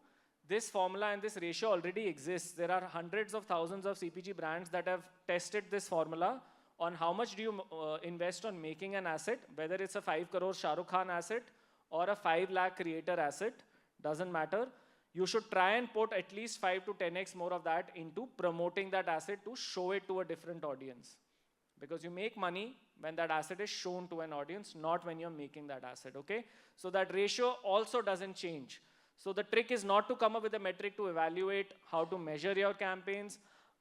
This formula and this ratio already exists. There are hundreds of thousands of CPG brands that have tested this formula on how much do you invest on making an asset, whether it's a 5 crore Shah Rukh Khan asset or a 5 lakh creator asset, doesn't matter. you should try and put at least 5 to 10x more of that into promoting that asset to show it to a different audience. Because you make money when that asset is shown to an audience, not when you're making that asset, okay? So that ratio also doesn't change. So the trick is not to come up with a metric to evaluate how to measure your campaigns,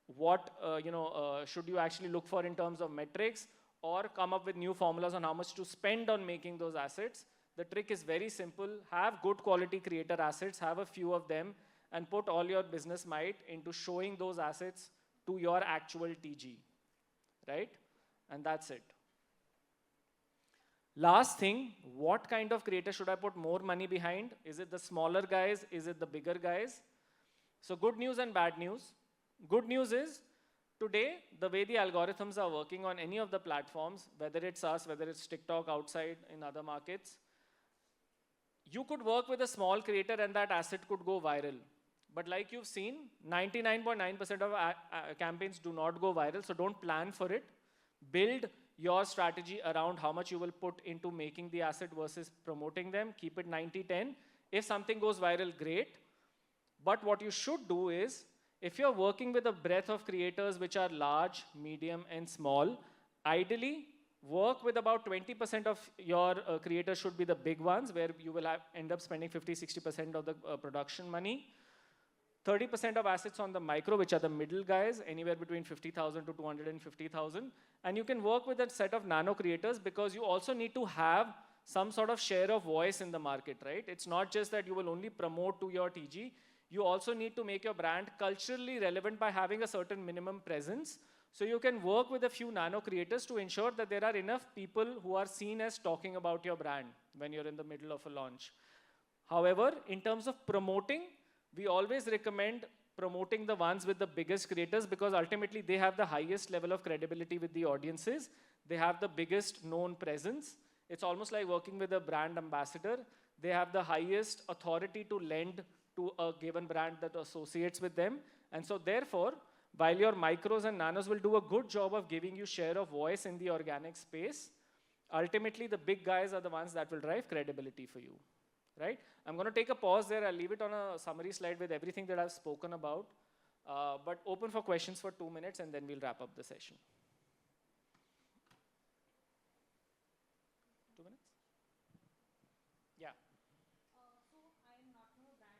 what should you actually look for in terms of metrics, or come up with new formulas on how much to spend on making those assets. The trick is very simple. Have good quality creator assets, have a few of them, and put all your business might into showing those assets to your actual TG, right? And that's it. Last thing, what kind of creator should I put more money behind? Is it the smaller guys? Is it the bigger guys? So good news and bad news. Good news is, today, the way the algorithms are working on any of the platforms, whether it's us, whether it's TikTok outside in other markets, you could work with a small creator and that asset could go viral. But like you've seen, 99.9% of campaigns do not go viral, so don't plan for it. Build your strategy around how much you will put into making the asset versus promoting them. Keep it 90-10. If something goes viral, great. But what you should do is, if you're working with a breadth of creators which are large, medium, and small, ideally work with about 20% of your creators should be the big ones, where you will end up spending 50-60% of the production money. 30% of assets on the micro, which are the middle guys, anywhere between 50,000 to 250,000. And you can work with a set of nano creators, because you also need to have some sort of share of voice in the market, right? It's not just that you will only promote to your TG. You also need to make your brand culturally relevant by having a certain minimum presence. So you can work with a few nano creators to ensure that there are enough people who are seen as talking about your brand when you're in the middle of a launch. However, in terms of promoting, we always recommend promoting the ones with the biggest creators, because ultimately they have the highest level of credibility with the audiences. They have the biggest known presence. It's almost like working with a brand ambassador. They have the highest authority to lend to a given brand that associates with them. And so therefore, while your micros and nanos will do a good job of giving you share of voice in the organic space, ultimately the big guys are the ones that will drive credibility for you, right? I'm going to take a pause there. I'll leave it on a summary slide with everything that I've spoken about, but open for questions for 2 minutes, and then we'll wrap up the session. 2 minutes? Yeah. So I'm not from a brand.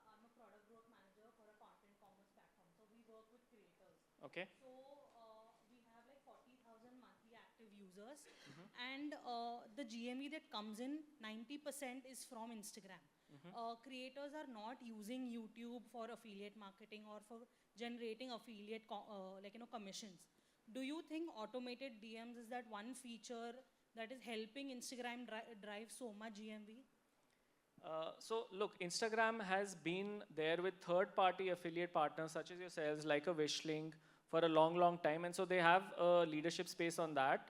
I'm a product growth manager for a content commerce platform. So we work with creators. Okay. So we have like 40,000 monthly active users, and the GMV that comes in, 90% is from Instagram. Creators are not using YouTube for affiliate marketing or for generating affiliate commissions. Do you think automated DMs is that one feature that is helping Instagram drive so much GMV? So look, Instagram has been there with third-party affiliate partners such as yourselves, like a Wishlink, for a long, long time. And so they have a leadership space on that.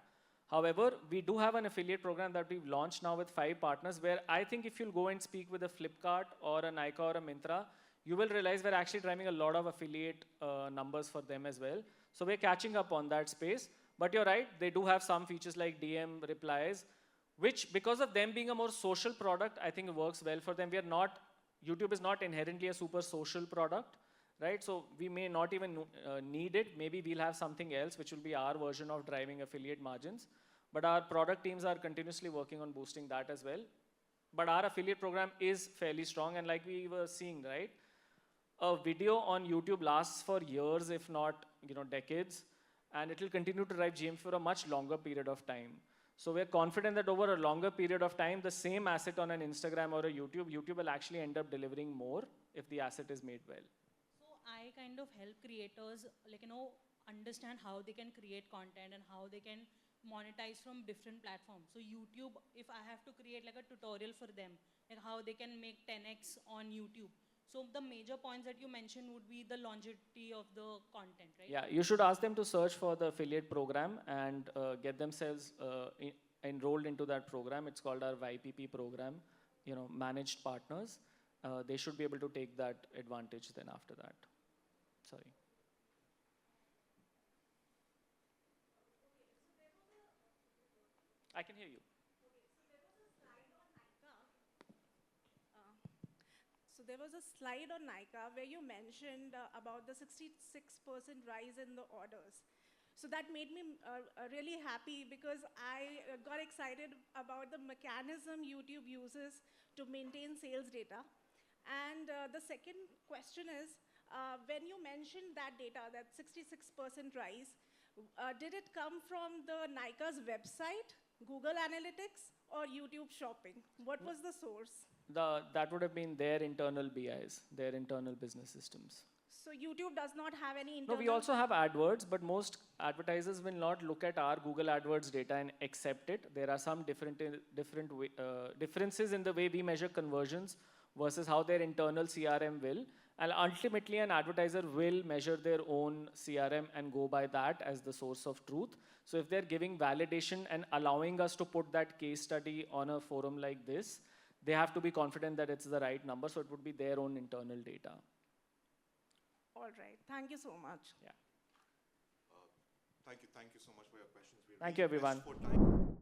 However, we do have an affiliate program that we've launched now with 5 partners, where I think if you'll go and speak with a Flipkart or a Nykaa or a Myntra, you will realize we're actually driving a lot of affiliate numbers for them as well. So we're catching up on that space. But you're right, they do have some features like DM replies, which, because of them being a more social product, I think works well for them. YouTube is not inherently a super social product, right? So we may not even need it. Maybe we'll have something else, which will be our version of driving affiliate margins. But our product teams are continuously working on boosting that as well. But our affiliate program is fairly strong. And like we were seeing, right? A video on YouTube lasts for years, if not decades. And it will continue to drive GMV for a much longer period of time. So we're confident that over a longer period of time, the same asset on an Instagram or a YouTube will actually end up delivering more if the asset is made well. So I kind of help creators, understand how they can create content and how they can monetize from different platforms. So YouTube, if I have to create like a tutorial for them, like how they can make 10x on YouTube. So the major points that you mentioned would be the longevity of the content, right? Yeah, you should ask them to search for the affiliate program and get themselves enrolled into that program. It's called our YPP program, managed partners. They should be able to take that advantage then after that. Sorry. I can hear you. So there was a slide on Nykaa where you mentioned about the 66% rise in the orders. So that made me really happy because I got excited about the mechanism YouTube uses to maintain sales data. And the second question is, when you mentioned that data, that 66% rise, did it come from the Nykaa's website, Google Analytics, or YouTube Shopping? What was the source? That would have been their internal BIs, their internal business systems. So YouTube does not have any No, internal... we also have AdWords, but most advertisers will not look at our Google AdWords data and accept it. There are some differences in the way we measure conversions versus how their internal CRM will. And ultimately, an advertiser will measure their own CRM and go by that as the source of truth. So if they're giving validation and allowing us to put that case study on a forum like this, they have to be confident that it's the right number. So it would be their own internal data. All right. Thank you so much. Yeah. Thank you so much for your questions. Thank you, everyone. For time.